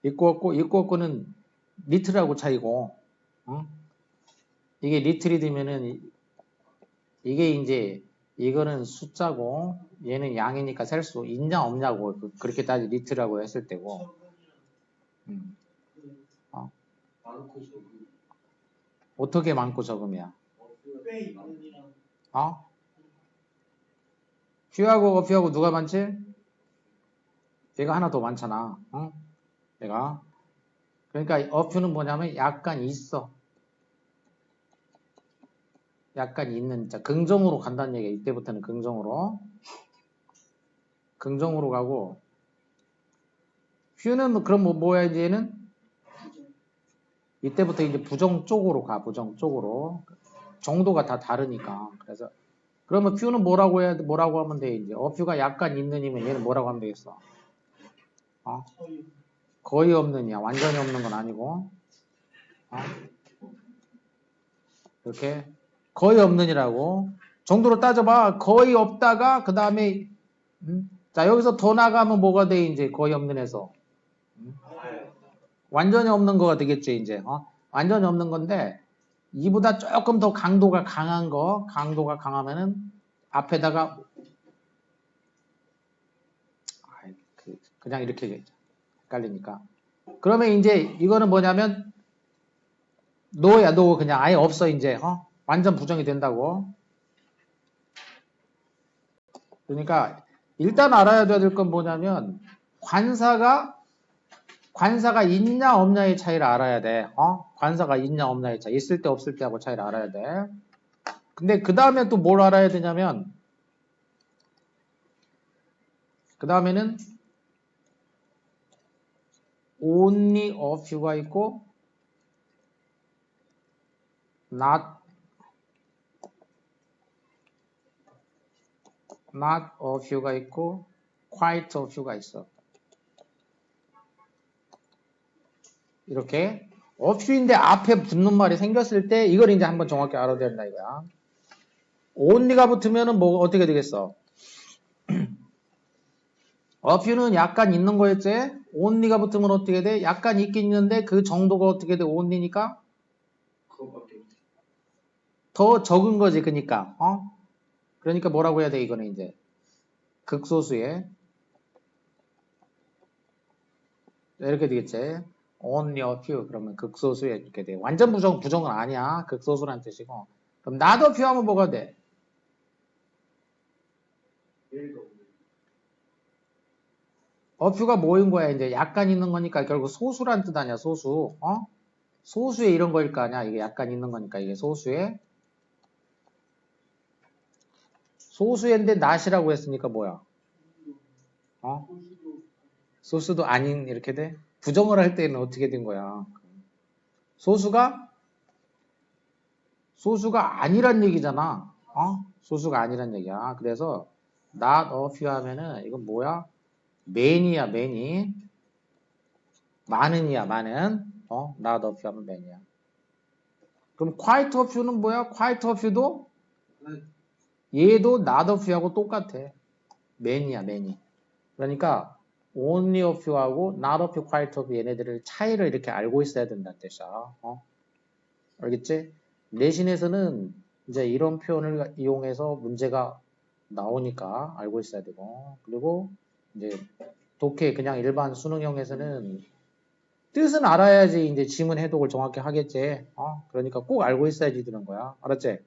있고 없고는 리틀하고 차이고, 응? 이게 리틀이 되면은, 이게 이제, 이거는 숫자고, 얘는 양이니까 셀 수 있냐, 없냐고, 그렇게 따지 리틀하고 했을 때고, 많고 적은. 어떻게 많고 적음이야? few하고 few하고 누가 많지? 얘가 하나 더 많잖아. 얘가. 그러니까 a few는 뭐냐면 약간 있어. 약간 있는, 자, 긍정으로 간다는 얘기야. 이때부터는 긍정으로 가고, few는 그럼 뭐야, 이제 얘는? 이때부터 이제 부정 쪽으로 가, 부정 쪽으로. 정도가 다 다르니까. 그래서, 그러면 few는 뭐라고 하면 돼, 이제. a few가 약간 있는이면 얘는 뭐라고 하면 되겠어? 거의 없는이야. 완전히 없는 건 아니고. 이렇게. 거의 없는이라고. 정도로 따져봐. 거의 없다가, 그 다음에, 자, 여기서 더 나가면 뭐가 돼, 이제. 거의 없는 에서. 완전히 없는 거가 되겠지, 이제. 완전히 없는 건데, 이보다 조금 더 강도가 강한 거, 강도가 강하면은, 앞에다가, 그냥 이렇게 헷갈리니까. 그러면 이제, 이거는 뭐냐면, 노야, 노. 그냥 아예 없어, 이제. 완전 부정이 된다고. 그러니까, 일단 알아야 될 건 뭐냐면, 관사가 있냐 없냐의 차이를 알아야 돼. 관사가 있냐 없냐의 차이. 있을 때 없을 때하고 차이를 알아야 돼. 근데 그 다음에 또 뭘 알아야 되냐면, 그 다음에는 only a few가 있고 not a few가 있고 quite a few가 있어. 이렇게 a few인데 앞에 붙는 말이 생겼을 때 이걸 이제 한번 정확히 알아야 된다 이거야. only가 붙으면은 뭐 어떻게 되겠어? a few는 약간 있는 거였지? only가 붙으면 어떻게 돼? 약간 있긴 있는데 그 정도가 어떻게 돼? only니까 그것밖에 없어. 더 적은 거지, 그러니까. 그러니까 뭐라고 해야 돼, 이거는 이제. 극소수에. 이렇게 되겠지. only a few 그러면 극소수에 이렇게 돼. 완전 부정은 아니야. 극소수란 뜻이고. 그럼 not a few 하면 뭐가 돼? 예가 없네. a few가 뭐인 거야? 이제 약간 있는 거니까 결국 소수란 뜻 아니야. 소수. 소수에 이런 거일 거 아니야. 이게 약간 있는 거니까 이게 소수에. 소수인데 not이라고 했으니까 뭐야? 소수도 소수도 아닌 이렇게 돼? 부정을 할 때는 어떻게 된 거야? 소수가 아니란 얘기잖아. 소수가 아니란 얘기야. 그래서 not a few 하면은 이건 뭐야? many야, many. 많은이야, 많은. not a few 하면 many야. 그럼 quite a few는 뭐야? quite a few도 얘도 not a few하고 똑같아. many야, many. 그러니까 only a few하고 not a few, quite a few 얘네들을 차이를 이렇게 알고 있어야 된다는 뜻이야. 알겠지? 내신에서는 이제 이런 표현을 이용해서 문제가 나오니까 알고 있어야 되고, 그리고 이제 독해 그냥 일반 수능형에서는 뜻은 알아야지 이제 지문 해독을 정확히 하겠지. 그러니까 꼭 알고 있어야지 되는 거야. 알았지?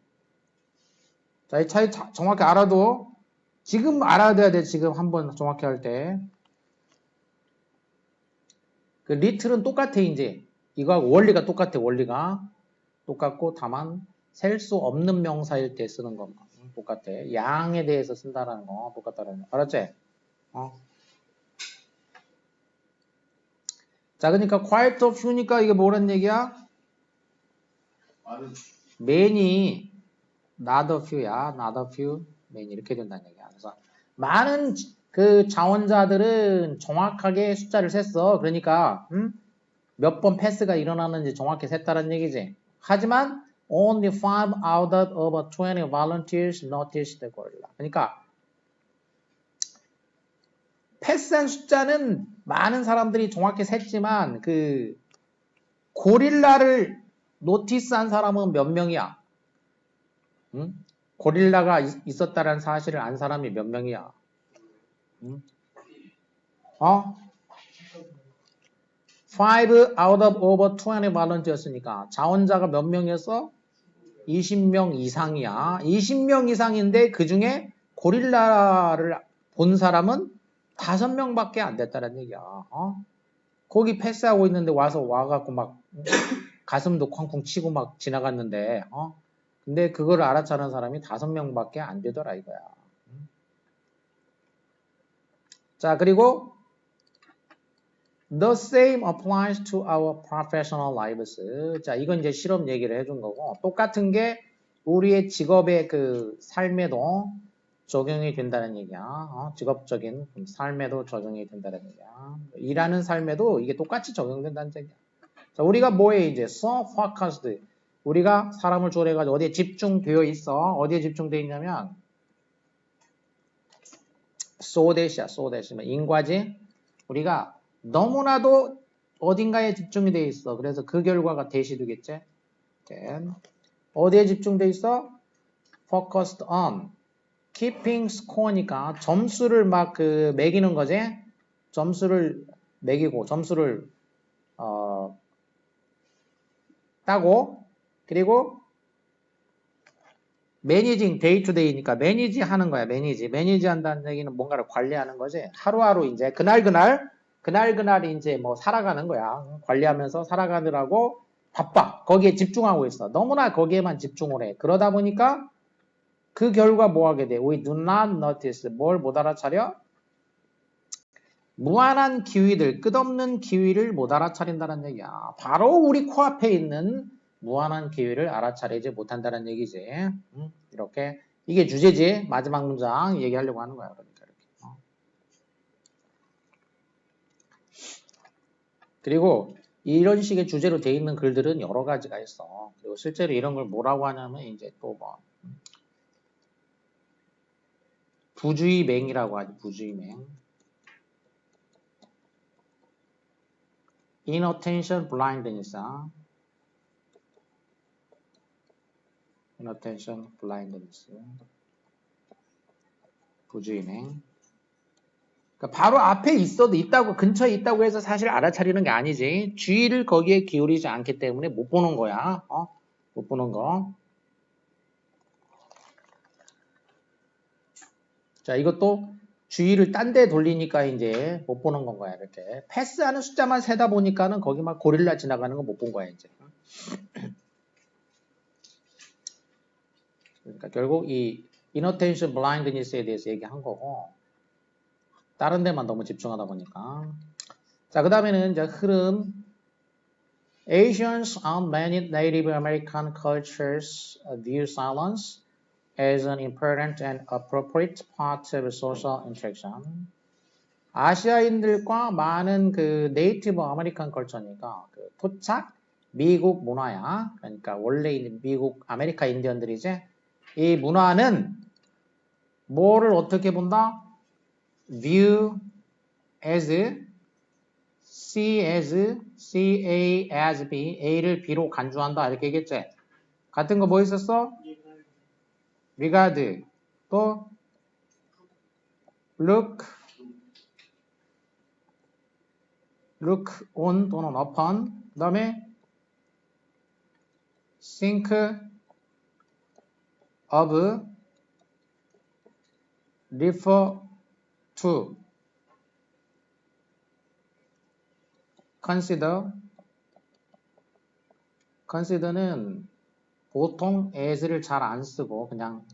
자, 이 차이 정확히 알아도 지금 알아둬야 돼. 지금 한번 정확히 할 때. 그 리틀은 똑같아 이제. 이거하고 원리가 똑같아. 원리가 똑같고 다만 셀 수 없는 명사일 때 쓰는 것만 똑같아. 양에 대해서 쓴다라는 거 똑같다라는 거. 알았지? 자, 그러니까 quite a few니까 이게 뭐란 얘기야? 많은 many, not a few야. not a few, many 이렇게 된다는 얘기야. 그래서 많은 그 자원자들은 정확하게 숫자를 셌어. 그러니까 몇 번 패스가 일어나는지 정확히 셌다는 얘기지. 하지만 only 5 out of 20 volunteers noticed the gorilla. 그러니까 패스한 숫자는 많은 사람들이 정확히 셌지만 그 고릴라를 노티스한 사람은 몇 명이야? 고릴라가 있었다는 사실을 안 사람이 몇 명이야? 5 out of over 20 volunteers였으니까 자원자가 몇 명이었어? 20명 이상이야. 20명 이상인데 그 중에 고릴라를 본 사람은 5명밖에 안 됐다는 얘기야. 거기 패스하고 있는데 와갖고 막 가슴도 쾅쿵 치고 막 지나갔는데, 근데 그걸 알아차는 사람이 5명밖에 안 되더라 이거야. 자, 그리고 The same applies to our professional lives. 자, 이건 이제 실험 얘기를 해준 거고, 똑같은 게 우리의 직업의 그 삶에도 적용이 된다는 얘기야. 직업적인 삶에도 적용이 된다는 얘기야. 일하는 삶에도 이게 똑같이 적용된다는 얘기야. 자, 우리가 뭐해 이제 so focused. 우리가 사람을 조례해가지고 어디에 집중되어 있어. 어디에 집중되어 있냐면 so that이야. so that. 인과지. 우리가 너무나도 어딘가에 집중이 되어 있어. 그래서 그 결과가 that이 되겠지. 어디에 집중되어 있어? focused on. keeping score니까 점수를 막 그 매기는 거지. 점수를 매기고 점수를 따고 그리고 매니징 데이 투 데이니까 매니지 하는 거야. 매니지 한다는 얘기는 뭔가를 관리하는 거지. 하루하루 이제 그날 이제 뭐 살아가는 거야. 관리하면서 살아가느라고 바빠. 거기에 집중하고 있어. 너무나 거기에만 집중을 해. 그러다 보니까 그 결과 뭐 하게 돼? We do not notice. 뭘 못 알아차려? 무한한 기위들, 끝없는 기위를 못 알아차린다는 얘기야. 바로 우리 코앞에 있는 무한한 기위를 알아차리지 못한다는 얘기지. 이렇게. 이게 주제지. 마지막 문장 얘기하려고 하는 거야. 그러니까 이렇게. 그리고 이런 식의 주제로 돼 있는 글들은 여러 가지가 있어. 그리고 실제로 이런 걸 뭐라고 하냐면 이제 또 뭐 부주의맹이라고 하지. 부주의맹. inattention blindness. inattention blindness. 부주의맹. 그러니까 바로 앞에 있어도 있다고 근처에 있다고 해서 사실 알아차리는 게 아니지. 주의를 거기에 기울이지 않기 때문에 못 보는 거야. 못 보는 거. 자, 이것도 주의를 딴 데 돌리니까 이제 못 보는 건 거야. 이렇게 패스하는 숫자만 세다 보니까는 거기 막 고릴라 지나가는 거 못 본 거야 이제. 그러니까 결국 이 inattention blindness에 대해서 얘기한 거고 다른 데만 너무 집중하다 보니까. 자, 그 다음에는 이제 흐름. Asians and many Native American cultures view silence as an important and appropriate part of social interaction. 아시아인들과 많은 그 네이티브 아메리칸 컬처니까 그 토착 미국 문화야. 그러니까 원래 있는 미국 아메리카 인디언들이지. 이 문화는 뭐를 어떻게 본다? view as, see as, C-A as B, A를 B로 간주한다 이렇게 얘기했지. 같은 거 뭐 있었어? regard, 또 look on 또는 upon, 그 다음에 think of, refer to, consider는 보통 as를 잘 안 쓰고 그냥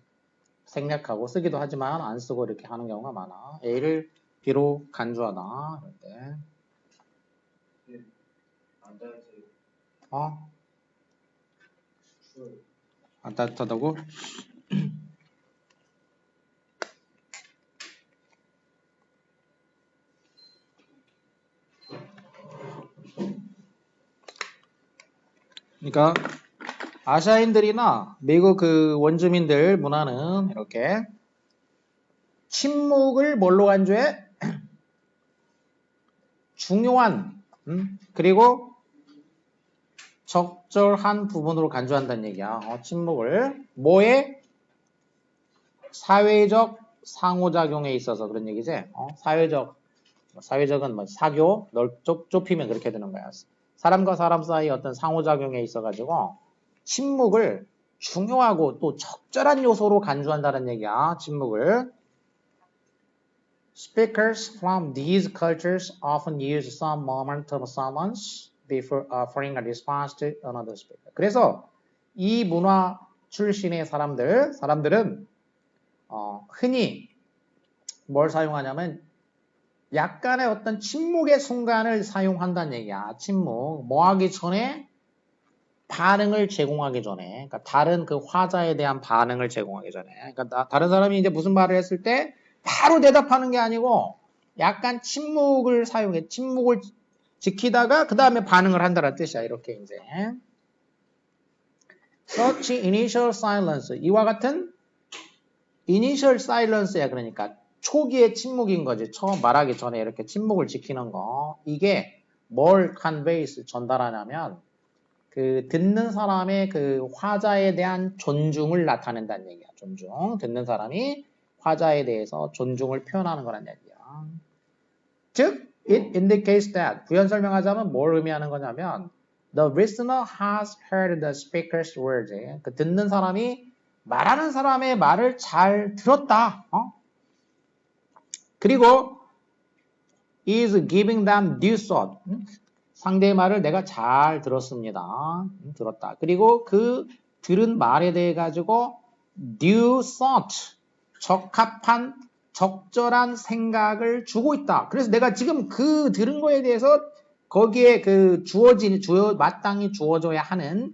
생략하고 쓰기도 하지만 안 쓰고 이렇게 하는 경우가 많아. A를 B로 간주하다. 이럴 때. 안 따뜻하다고? 그러니까 아시아인들이나 미국 그 원주민들 문화는 이렇게 침묵을 뭘로 간주해? 중요한 그리고 적절한 부분으로 간주한다는 얘기야. 침묵을 뭐에? 사회적 상호작용에 있어서 그런 얘기지. 사회적은 뭐 사교 좁히면 그렇게 되는 거야. 사람과 사람 사이 어떤 상호작용에 있어가지고 침묵을 중요하고 또 적절한 요소로 간주한다는 얘기야. 침묵을. Speakers from these cultures often use some moment of silence before offering a response to another speaker. 그래서 이 문화 출신의 사람들은 흔히 뭘 사용하냐면 약간의 어떤 침묵의 순간을 사용한다는 얘기야. 침묵. 뭐 하기 전에? 반응을 제공하기 전에. 그러니까 다른 그 화자에 대한 반응을 제공하기 전에. 그러니까 다른 사람이 이제 무슨 말을 했을 때 바로 대답하는 게 아니고 약간 침묵을 사용해. 침묵을 지키다가 그 다음에 반응을 한다는 뜻이야. 이렇게 이제. Such initial silence. 이와 같은 initial silence야. 그러니까 초기의 침묵인 거지. 처음 말하기 전에 이렇게 침묵을 지키는 거. 이게 뭘 conveys 전달하냐면 그 듣는 사람의 그 화자에 대한 존중을 나타낸다는 얘기야. 존중. 듣는 사람이 화자에 대해서 존중을 표현하는 거란 얘기야. 즉, it indicates that 부연 설명하자면 뭘 의미하는 거냐면 the listener has heard the speaker's words. 그 듣는 사람이 말하는 사람의 말을 잘 들었다. 그리고 is giving them due thought. 상대의 말을 내가 잘 들었습니다. 들었다. 그리고 그 들은 말에 대해 가지고 due thought. 적합한 적절한 생각을 주고 있다. 그래서 내가 지금 그 들은 거에 대해서 거기에 그 마땅히 주어져야 하는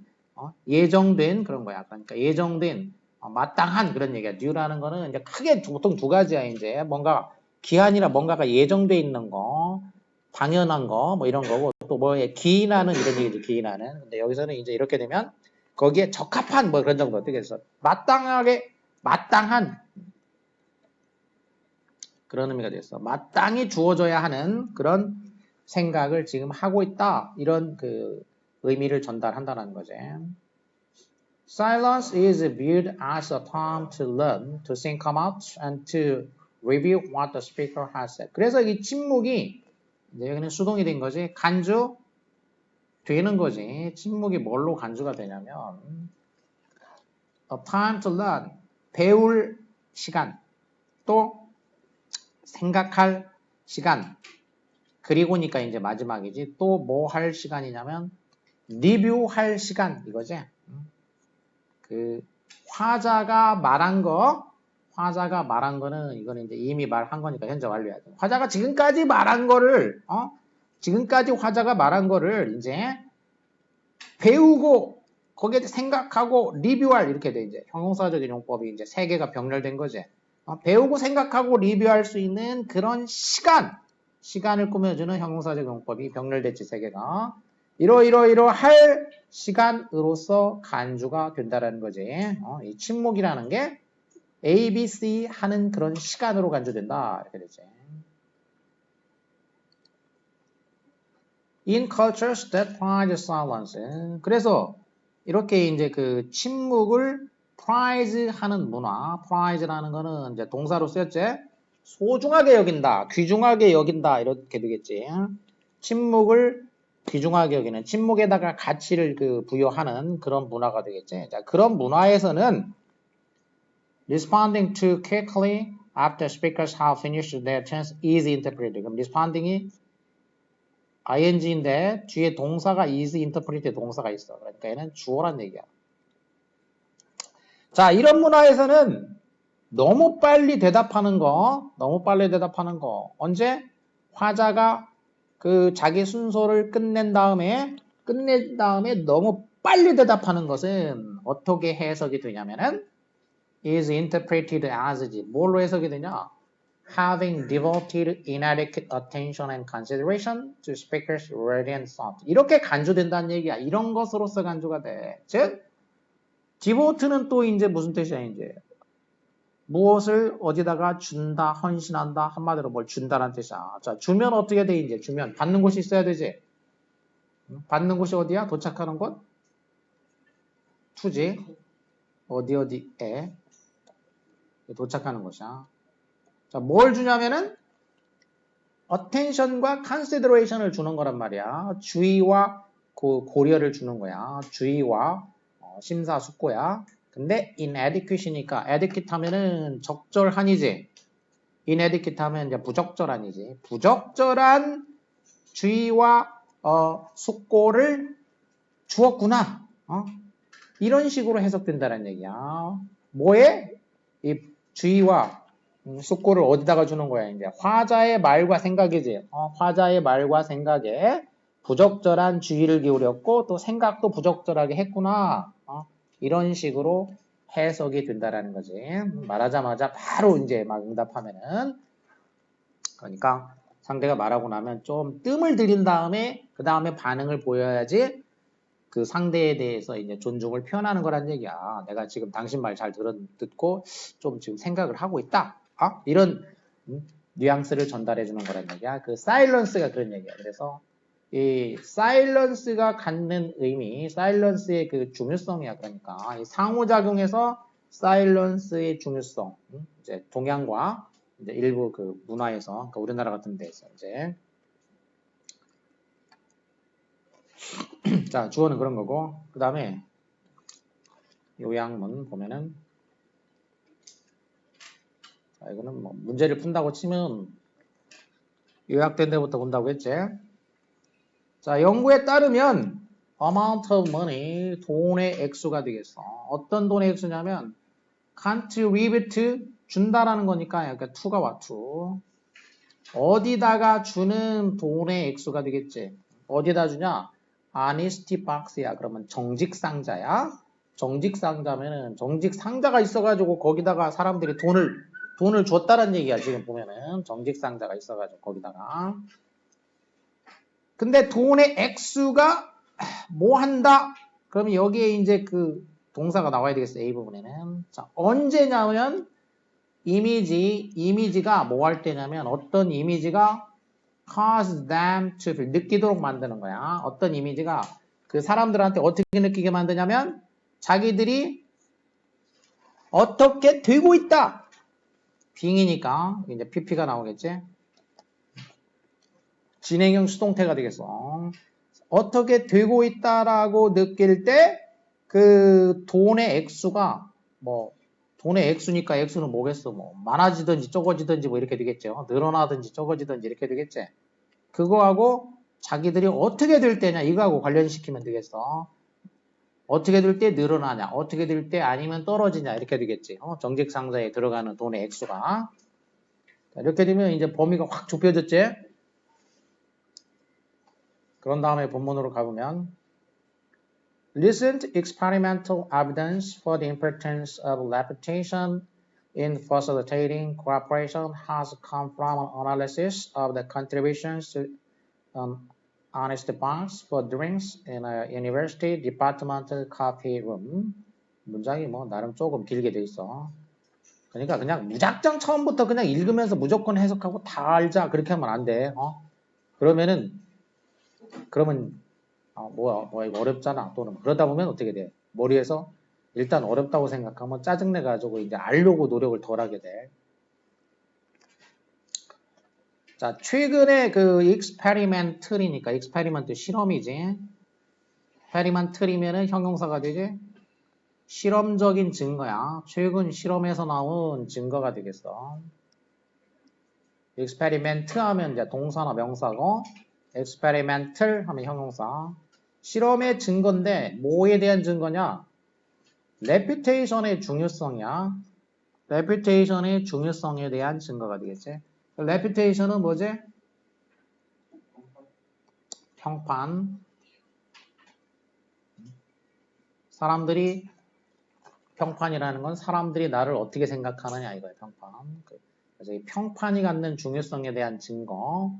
예정된 그런 거야. 그러니까 예정된 마땅한 그런 얘기야. due라는 거는 이제 크게 보통 두 가지야. 이제 뭔가 기한이나 뭔가가 예정돼 있는 거, 당연한 거, 뭐 이런 거고 또 뭐에 기인하는 이런 얘기죠. 기인하는. 근데 여기서는 이제 이렇게 되면 거기에 적합한 뭐 그런 정도 어떻게 해서 마땅한 그런 의미가 됐어. 마땅히 주어져야 하는 그런 생각을 지금 하고 있다. 이런 그 의미를 전달한다는 거지. Silence is viewed as a time to learn, to think about, and to review what the speaker has said. 그래서 이 침묵이 이제 여기는 수동이 된 거지. 간주 되는 거지. 침묵이 뭘로 간주가 되냐면 a time to learn, 배울 시간, 또 생각할 시간, 그리고니까 이제 마지막이지. 또 뭐 할 시간이냐면 리뷰할 시간 이거지. 그 화자가 말한 거는 이거는 이제 이미 말한 거니까 현재 완료해야 돼. 화자가 지금까지 말한 거를 지금까지 화자가 말한 거를 이제 배우고 거기에 생각하고 리뷰할 이렇게 돼 이제 형용사적인 용법이 이제 세 개가 병렬된 거지. 배우고 생각하고 리뷰할 수 있는 그런 시간을 꾸며주는 형용사적 용법이 병렬됐지 세 개가. 이러할 시간으로서 간주가 된다라는 거지. 이 침묵이라는 게 A, B, C 하는 그런 시간으로 간주된다 이렇게 되지. In cultures that prize silence. 그래서 이렇게 이제 그 침묵을 prize 하는 문화, prize라는 거는 이제 동사로 쓰였지. 소중하게 여긴다, 귀중하게 여긴다 이렇게 되겠지. 침묵을 귀중하게 여기는 침묵에다가 가치를 그 부여하는 그런 문화가 되겠지. 자, 그런 문화에서는 responding too quickly after speakers have finished their tense is interpreted. 그럼 responding이 ing인데 뒤에 동사가 is interpreted 동사가 있어. 그러니까 얘는 주어란 얘기야. 자, 이런 문화에서는 너무 빨리 대답하는 거 언제? 화자가 그 자기 순서를 끝낸 다음에 너무 빨리 대답하는 것은 어떻게 해석이 되냐면은 is interpreted as지. 뭘로 해석이 되냐? Having devoted inadequate attention and consideration to speakers' radiant thought. 이렇게 간주된다는 얘기야. 이런 것으로서 간주가 돼. 즉, devote는 또 이제 무슨 뜻이야, 이제. 무엇을 어디다가 준다, 헌신한다, 한마디로 뭘 준다라는 뜻이야. 자, 주면 어떻게 돼, 이제? 주면. 받는 곳이 있어야 되지. 받는 곳이 어디야? 도착하는 곳? 투지. 어디에? 도착하는 곳이야. 자, 뭘 주냐면은 attention과 consideration을 주는 거란 말이야. 주의와 고려를 주는 거야. 주의와 심사숙고야. 근데 inadequate이니까 adequate 하면은 적절한이지. inadequate 하면 이제 부적절한이지. 부적절한 주의와 숙고를 주었구나. 이런 식으로 해석된다는 얘기야. 뭐에? 이 주의와 숙고를 어디다가 주는 거야? 이제 화자의 말과 생각이지. 화자의 말과 생각에 부적절한 주의를 기울였고 또 생각도 부적절하게 했구나. 이런 식으로 해석이 된다라는 거지. 말하자마자 바로 이제 막 응답하면은 그러니까 상대가 말하고 나면 좀 뜸을 들인 다음에 그 다음에 반응을 보여야지 그 상대에 대해서 이제 존중을 표현하는 거란 얘기야. 내가 지금 당신 말 잘 듣고 좀 지금 생각을 하고 있다. 이런 뉘앙스를 전달해 주는 거란 얘기야. 그 사일런스가 그런 얘기야. 그래서 이 사일런스가 갖는 의미, 사일런스의 그 중요성이야. 그러니까 이 상호작용에서 사일런스의 중요성, 이제 동양과 이제 일부 그 문화에서, 그러니까 우리나라 같은 데서 이제 자, 주어는 그런 거고, 그 다음에 요약문 보면은, 자, 이거는 뭐 문제를 푼다고 치면 요약된 데부터 본다고 했지. 자, 연구에 따르면 amount of money, 돈의 액수가 되겠어. 어떤 돈의 액수냐면 contribute, 준다라는 거니까 그러니까 to가 와, to. 어디다가 주는 돈의 액수가 되겠지. 어디다 주냐? honesty box야. 그러면 정직상자야. 정직상자면은 정직상자가 있어가지고 거기다가 사람들이 돈을 줬다는 얘기야. 지금 보면은 정직상자가 있어가지고 거기다가. 근데 돈의 액수가 뭐 한다? 그러면 여기에 이제 그 동사가 나와야 되겠어. A 부분에는. 자, 언제냐면 이미지가 뭐 할 때냐면 어떤 이미지가 cause them to feel, 느끼도록 만드는 거야. 어떤 이미지가 그 사람들한테 어떻게 느끼게 만드냐면 자기들이 어떻게 되고 있다. 빙이니까 이제 PP가 나오겠지. 진행형 수동태가 되겠어. 어떻게 되고 있다라고 느낄 때 그 돈의 액수가 뭐 돈의 액수니까 액수는 뭐겠어? 뭐 많아지든지 적어지든지 뭐 이렇게 되겠죠. 늘어나든지 적어지든지 이렇게 되겠지. 그거하고 자기들이 어떻게 될 때냐 이거하고 관련시키면 되겠어. 어떻게 될 때 늘어나냐, 어떻게 될 때 아니면 떨어지냐 이렇게 되겠지. 정직상자에 들어가는 돈의 액수가. 이렇게 되면 이제 범위가 확 좁혀졌지. 그런 다음에 본문으로 가보면 Recent experimental evidence for the importance of reputation in facilitating cooperation has come from an analysis of the contributions to honest banks for drinks in a university departmental coffee room. 문장이 뭐 나름 조금 길게 돼 있어. 그러니까 그냥 무작정 처음부터 그냥 읽으면서 무조건 해석하고 다 알자 그렇게 하면 안 돼. 그러면 뭐야 이거 어렵잖아. 또는 그러다 보면 어떻게 돼? 머리에서 일단 어렵다고 생각하면 짜증내 가지고 이제 알려고 노력을 덜 하게 돼. 자, 최근에 그 experimental이니까 experiment 실험이지. experimental이면은 형용사가 되지. 실험적인 증거야. 최근 실험에서 나온 증거가 되겠어. experiment 하면 이제 동사나 명사고 experimental 하면 형용사. 실험의 증거인데 뭐에 대한 증거냐? reputation의 중요성이야. reputation의 중요성에 대한 증거가 되겠지. reputation은 뭐지? 평판. 사람들이 평판이라는 건 사람들이 나를 어떻게 생각하느냐 이거예요. 평판. 그래서 이 평판이 갖는 중요성에 대한 증거.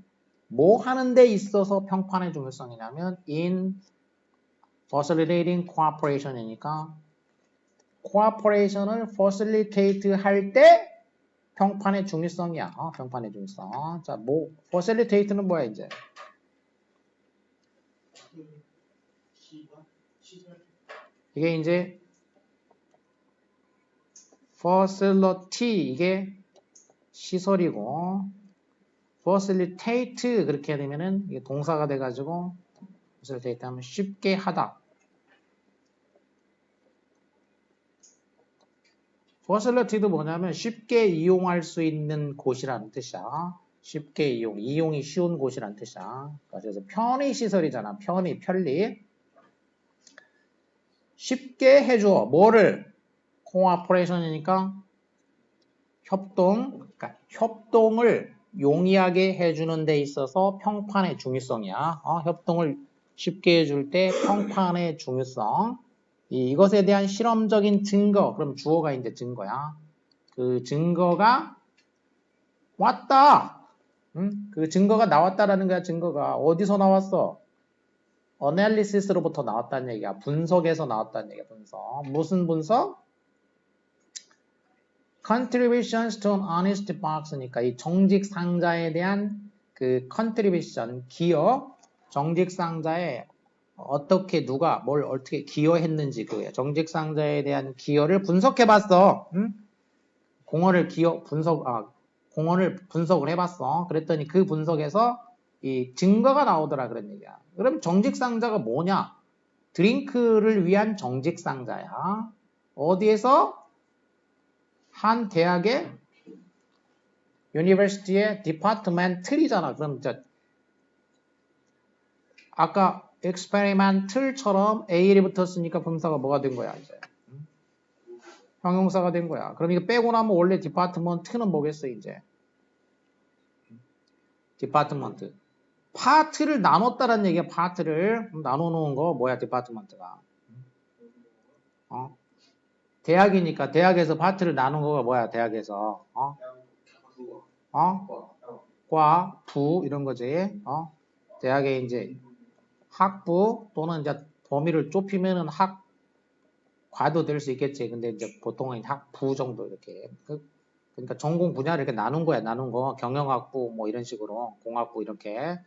뭐 하는 데 있어서 평판의 중요성이냐면 in facilitating cooperation이니까 cooperation을 facilitate 할 때 평판의 중요성이야. 평판의 중요성. 자, 뭐 facilitate는 뭐야 이제? 이게 이제 facility 이게 시설이고 facilitate 그렇게 되면은 이게 동사가 돼가지고 facilitate 하면 쉽게 하다. facility도 뭐냐면 쉽게 이용할 수 있는 곳이라는 뜻이야. 쉽게 이용이 쉬운 곳이라는 뜻이야. 그래서 편의 시설이잖아. 편리. 쉽게 해줘. 뭐를? cooperation이니까 그러니까 협동을 용이하게 해주는 데 있어서 평판의 중요성이야. 협동을 쉽게 해줄 때 평판의 중요성. 이것에 대한 실험적인 증거. 그럼 주어가 이제 증거야. 그 증거가 왔다. 그 증거가 나왔다라는 거야. 증거가 어디서 나왔어? analysis로부터 나왔다는 얘기야. 분석에서 나왔다는 얘기야. 분석. 무슨 분석? contributions to an honest box니까 이 정직 상자에 대한 그 contribution 기여, 정직 상자에 어떻게 누가 뭘 어떻게 기여했는지 그 정직 상자에 대한 기여를 분석해봤어. 공헌을 분석을 해봤어. 그랬더니 그 분석에서 이 증거가 나오더라 그런 얘기야. 그럼 정직 상자가 뭐냐? 드링크를 위한 정직 상자야. 어디에서? 한 대학의 유니버시티의 디파트멘틀이잖아. 그럼 아까 experimental처럼 A를 붙었으니까 분사가 뭐가 된 거야 이제? 형용사가 된 거야. 그럼 이거 빼고 나면 원래 디파트먼트는 뭐겠어 이제? 디파트먼트. 파트를 나눴다라는 얘기야. 파트를 나눠놓은 거 뭐야 디파트먼트가? 대학이니까 대학에서 파트를 나눈 거가 뭐야 대학에서? 과, 부 이런 거지. 대학에 이제 학부 또는 이제 범위를 좁히면은 학과도 될 수 있겠지. 근데 이제 보통은 학부 정도 이렇게. 그러니까 전공 분야를 이렇게 나눈 거야. 나눈 거. 경영학부 뭐 이런 식으로 공학부 이렇게.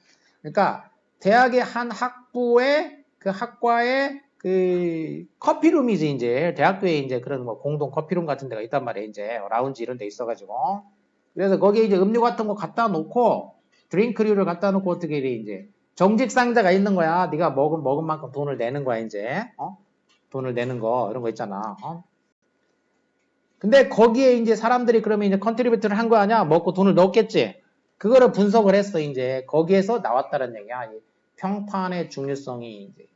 그러니까 대학의 한 학부의 그 학과의 그 커피룸이지 이제 대학교에 이제 그런 뭐 공동 커피룸 같은 데가 있단 말이야. 이제 라운지 이런 데 있어가지고 그래서 거기에 이제 음료 같은 거 갖다 놓고 드링크류를 갖다 놓고 어떻게 돼 이제 정직 상자가 있는 거야. 네가 먹은 만큼 돈을 내는 거야 이제. 돈을 내는 거 이런 거 있잖아. 근데 거기에 이제 사람들이 그러면 이제 컨트리뷰트를 한 거 아니야? 먹고 돈을 넣었겠지. 그거를 분석을 했어 이제 거기에서 나왔다는 얘기야. 평판의 중요성이 이제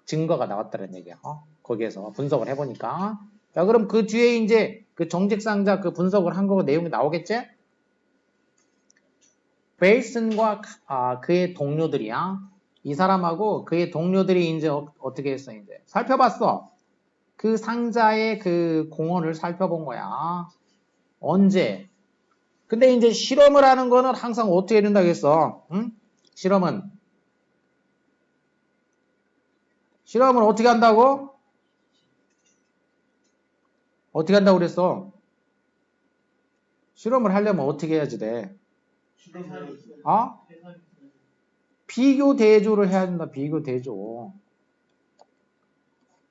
증거가 나왔다는 얘기야. 거기에서 분석을 해보니까. 자 그럼 그 뒤에 이제 그 정직 상자 그 분석을 한 거 내용이 나오겠지? 베이슨과 그의 동료들이야. 이 사람하고 그의 동료들이 이제 어떻게 했어 이제 살펴봤어. 그 상자의 그 공헌을 살펴본 거야. 언제? 근데 이제 실험을 하는 거는 항상 어떻게 된다고 했어? 응? 실험은 어떻게 한다고? 어떻게 한다고 그랬어? 실험을 하려면 어떻게 해야지 돼? 비교 대조를 해야 된다. 비교 대조.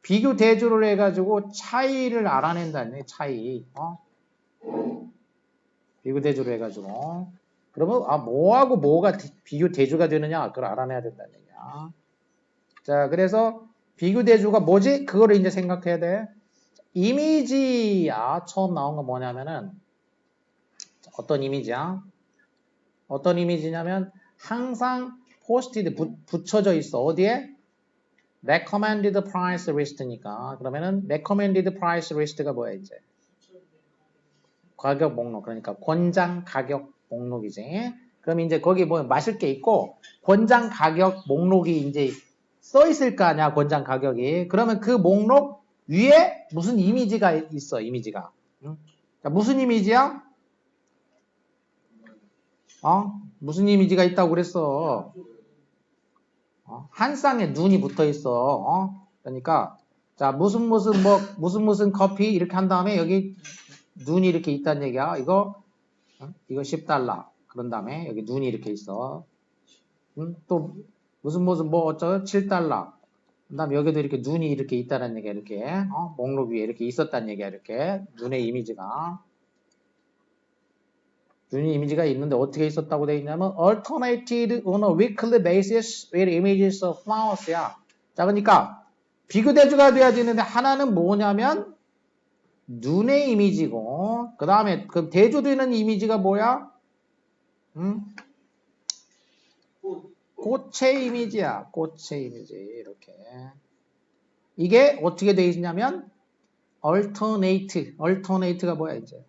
비교 대조를 해가지고 차이를 알아낸다네. 차이. 비교 대조를 해가지고. 그러면 뭐하고 뭐가 비교 대조가 되느냐 그걸 알아내야 된다는 얘기야. 자 그래서 비교 대조가 뭐지? 그거를 이제 생각해야 돼. 이미지야. 처음 나온 건 뭐냐면은 어떤 이미지야? 어떤 이미지냐면 항상 포스트잇 붙여져 있어. 어디에? recommended price list니까. 그러면은 recommended price list가 뭐야 이제? 가격 목록. 그러니까 권장 가격 목록이지. 그럼 이제 거기 뭐 마실 게 있고 권장 가격 목록이 이제 써 있을 거 아니야. 권장 가격이. 그러면 그 목록 위에 무슨 이미지가 있어. 이미지가. 응? 자, 무슨 이미지야? 무슨 이미지가 있다고 그랬어? 한 쌍에 눈이 붙어 있어. 그러니까 자 무슨 커피 이렇게 한 다음에 여기 눈이 이렇게 있다는 얘기야. 이거 10달러. 그런 다음에 여기 눈이 이렇게 있어. 또 무슨 뭐 어쩌고 7달러. 그 다음에 여기도 이렇게 눈이 이렇게 있다는 얘기야. 이렇게 목록 위에 이렇게 있었다는 얘기야. 이렇게 눈의 이미지가. 눈의 이미지가 있는데 어떻게 있었다고 돼 있냐면 alternated on a weekly basis with images of flowers야. 자 그러니까 비교대조가 돼야 되는데 하나는 뭐냐면 눈의 이미지고 그 다음에 그 대조되는 이미지가 뭐야? 꽃의 이미지야. 꽃의 이미지 이렇게. 이게 어떻게 돼 있냐면 alternate가 뭐야 이제?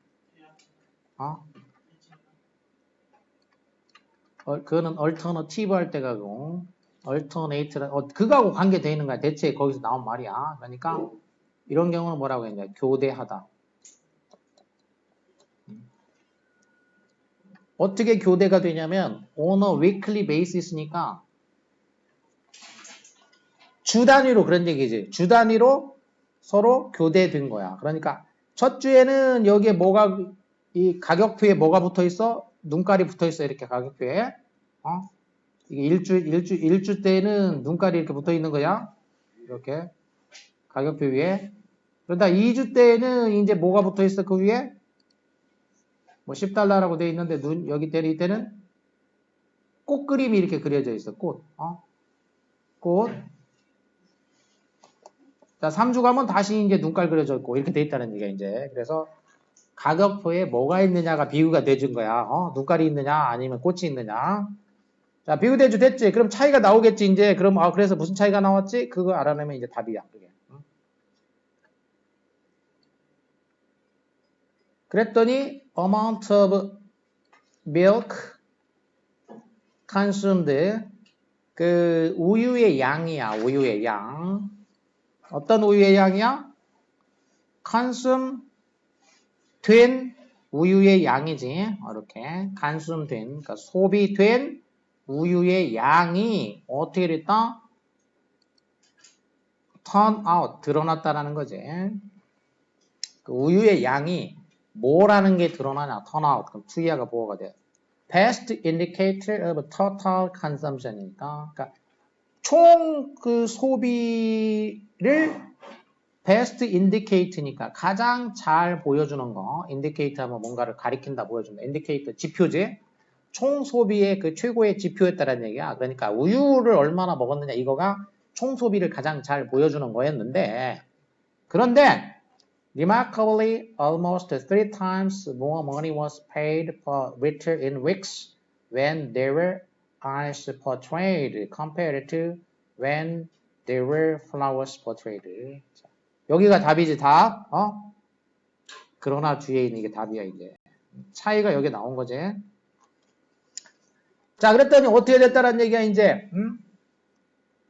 그거는 alternative 할 때가고 alternate라 그거하고 관계되어 있는 거야. 대체 거기서 나온 말이야. 그러니까 이런 경우는 뭐라고 했냐? 교대하다. 어떻게 교대가 되냐면 on a weekly basis니까 주 단위로 그런 얘기지. 주 단위로 서로 교대된 거야. 그러니까 첫 주에는 여기에 이 가격표에 뭐가 붙어 있어? 눈깔이 붙어 있어. 이렇게 가격표에. 이게 일주 때는 눈깔이 이렇게 붙어 있는 거야. 이렇게. 가격표 위에. 그러다 2주 때는 이제 뭐가 붙어 있어? 그 위에? 뭐 10달러라고 되어 있는데 여기 이때는 꽃 그림이 이렇게 그려져 있어. 꽃. 꽃. 자, 3주 가면 다시 이제 눈깔 그려져 있고 이렇게 돼 있다는 얘기야, 이제. 그래서 가격표에 뭐가 있느냐가 비교가 돼준 거야. 눈깔이 있느냐 아니면 꽃이 있느냐. 자, 비교 대조 됐지. 그럼 차이가 나오겠지, 이제. 그럼 그래서 무슨 차이가 나왔지? 그거 알아내면 이제 답이야, 그게. 그랬더니 amount of milk consumed 그 우유의 양이야. 우유의 양. 어떤 우유의 양이야? consume 된 우유의 양이지. 이렇게 consume 된 그러니까 소비된 우유의 양이 어떻게 됐다? turn out 드러났다라는 거지. 그 우유의 양이 뭐라는 게 드러나냐? turn out. 그럼 투이하가 보호가 돼. best indicator of total consumption이니까. 그러니까 총 그 소비를 best indicate니까 가장 잘 보여주는 거. indicate 하면 뭔가를 가리킨다, 보여준다. indicate 지표지. 총 소비의 그 최고의 지표였다는 얘기야. 그러니까 우유를 얼마나 먹었느냐 이거가 총 소비를 가장 잘 보여주는 거였는데, 그런데 remarkably almost 3 times more money was paid per liter in weeks when there were ice per trade compared to when there were flowers per trade. 여기가 답이지, 답. 그러나 뒤에 있는 게 답이야, 이게. 차이가 여기 나온 거지. 자, 그랬더니 어떻게 됐다는 얘기야, 이제.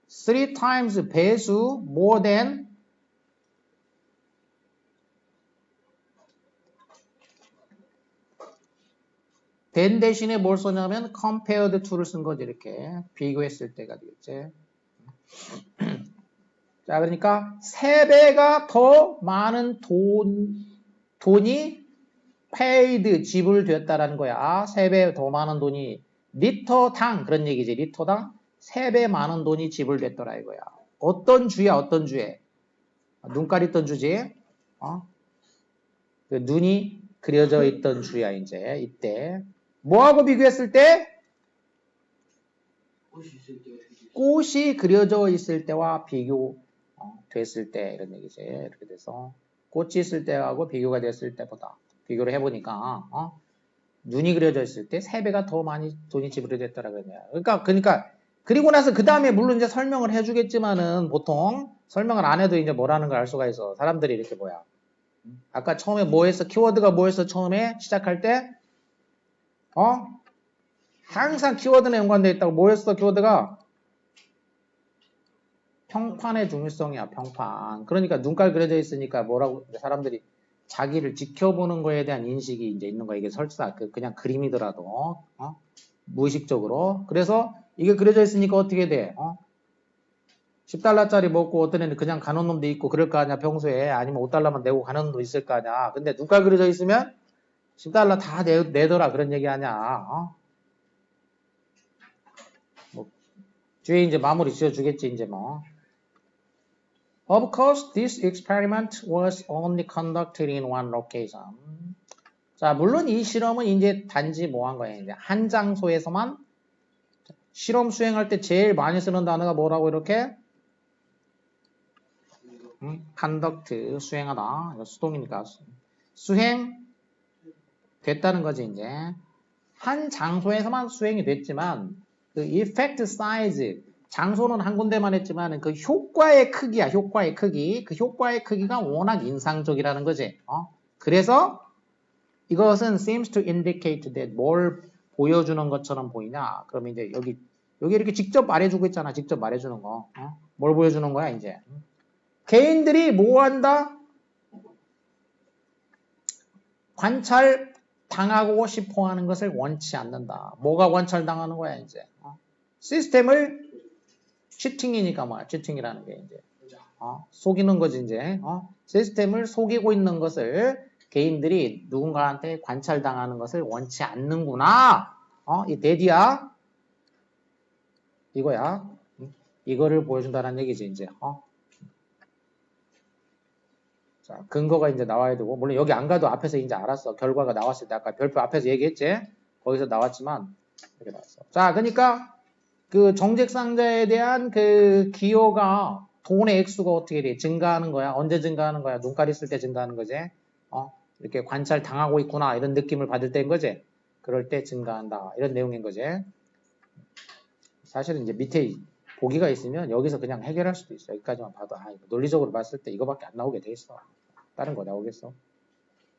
3 times 배수 more than than 대신에 뭘 써냐면 compared to를 쓴 거지, 이렇게. 비교했을 때가 되겠지. 자, 그러니까 3배가 더 많은 돈이 paid, 지불되었다라는 거야. 3배 더 많은 돈이 리터당, 그런 얘기지. 리터당 3배 많은 돈이 지불됐더라 이거야. 어떤 주야, 어떤 주에? 눈깔 있던 주지. 그 눈이 그려져 있던 주야, 이제. 이때. 뭐하고 비교했을 때? 꽃이 그려져 있을 때와 비교됐을 때, 이런 얘기지. 이렇게 돼서. 꽃이 있을 때하고 비교가 됐을 때보다. 비교를 해보니까, 눈이 그려져 있을 때 3배가 더 많이 돈이 지불됐더라 그러냐. 그러니까, 그리고 나서 그 다음에 물론 이제 설명을 해주겠지만은 보통 설명을 안 해도 이제 뭐라는 걸 알 수가 있어. 사람들이 이렇게 뭐야. 아까 처음에 뭐 했어? 키워드가 뭐 했어? 처음에 시작할 때? 항상 키워드에 연관되어 있다고. 뭐 했어? 키워드가? 평판의 중요성이야, 평판. 그러니까 눈깔 그려져 있으니까 뭐라고 사람들이 자기를 지켜보는 거에 대한 인식이 이제 있는 거야. 이게 설사 그냥 그림이더라도 무의식적으로. 그래서 이게 그려져 있으니까 어떻게 돼? 10달러짜리 먹고 어떤 애는 그냥 가는 놈도 있고 그럴 거 아니야, 평소에. 아니면 5달러만 내고 가는 놈도 있을 거 아니야. 근데 눈깔 그려져 있으면 10달러 다 내더라, 그런 얘기 아니야. 뭐 뒤에 이제 마무리 지어주겠지, 이제 뭐. Of course, this experiment was only conducted in one location. 자, 물론 이 실험은 이제 단지 뭐 한 거예요? 이제 한 장소에서만. 실험 수행할 때 제일 많이 쓰는 단어가 뭐라고 이렇게? conduct, 수행하다. 이거 수동이니까. 수행 됐다는 거지, 이제. 한 장소에서만 수행이 됐지만, 그 effect size, 장소는 한 군데만 했지만 그 효과의 크기야, 효과의 크기. 그 효과의 크기가 워낙 인상적이라는 거지. 그래서 이것은 seems to indicate that 뭘 보여주는 것처럼 보이냐. 그럼 이제 여기 이렇게 직접 말해주고 있잖아. 직접 말해주는 거. 뭘 보여주는 거야, 이제. 개인들이 뭐 한다? 관찰 당하고 싶어 하는 것을 원치 않는다. 뭐가 관찰당하는 거야, 이제. 시스템을 치팅이니까 뭐야, 치팅이라는 게 이제. 속이는 거지, 이제. 시스템을 속이고 있는 것을 개인들이 누군가한테 관찰당하는 것을 원치 않는구나. 이 대디야. 이거야. 이거를 보여준다는 얘기지, 이제. 자, 근거가 이제 나와야 되고, 물론 여기 안 가도 앞에서 이제 알았어. 결과가 나왔을 때, 아까 별표 앞에서 얘기했지? 거기서 나왔지만, 이렇게 나왔어. 자, 그러니까, 그 정책상자에 대한 그 기여가, 돈의 액수가 어떻게 돼? 증가하는 거야? 언제 증가하는 거야? 눈깔 있을 때 증가하는 거지? 이렇게 관찰 당하고 있구나, 이런 느낌을 받을 때인 거지? 그럴 때 증가한다. 이런 내용인 거지? 사실은 이제 밑에 보기가 있으면 여기서 그냥 해결할 수도 있어. 여기까지만 봐도, 논리적으로 봤을 때 이거밖에 안 나오게 돼 있어. 다른 거 나오겠어?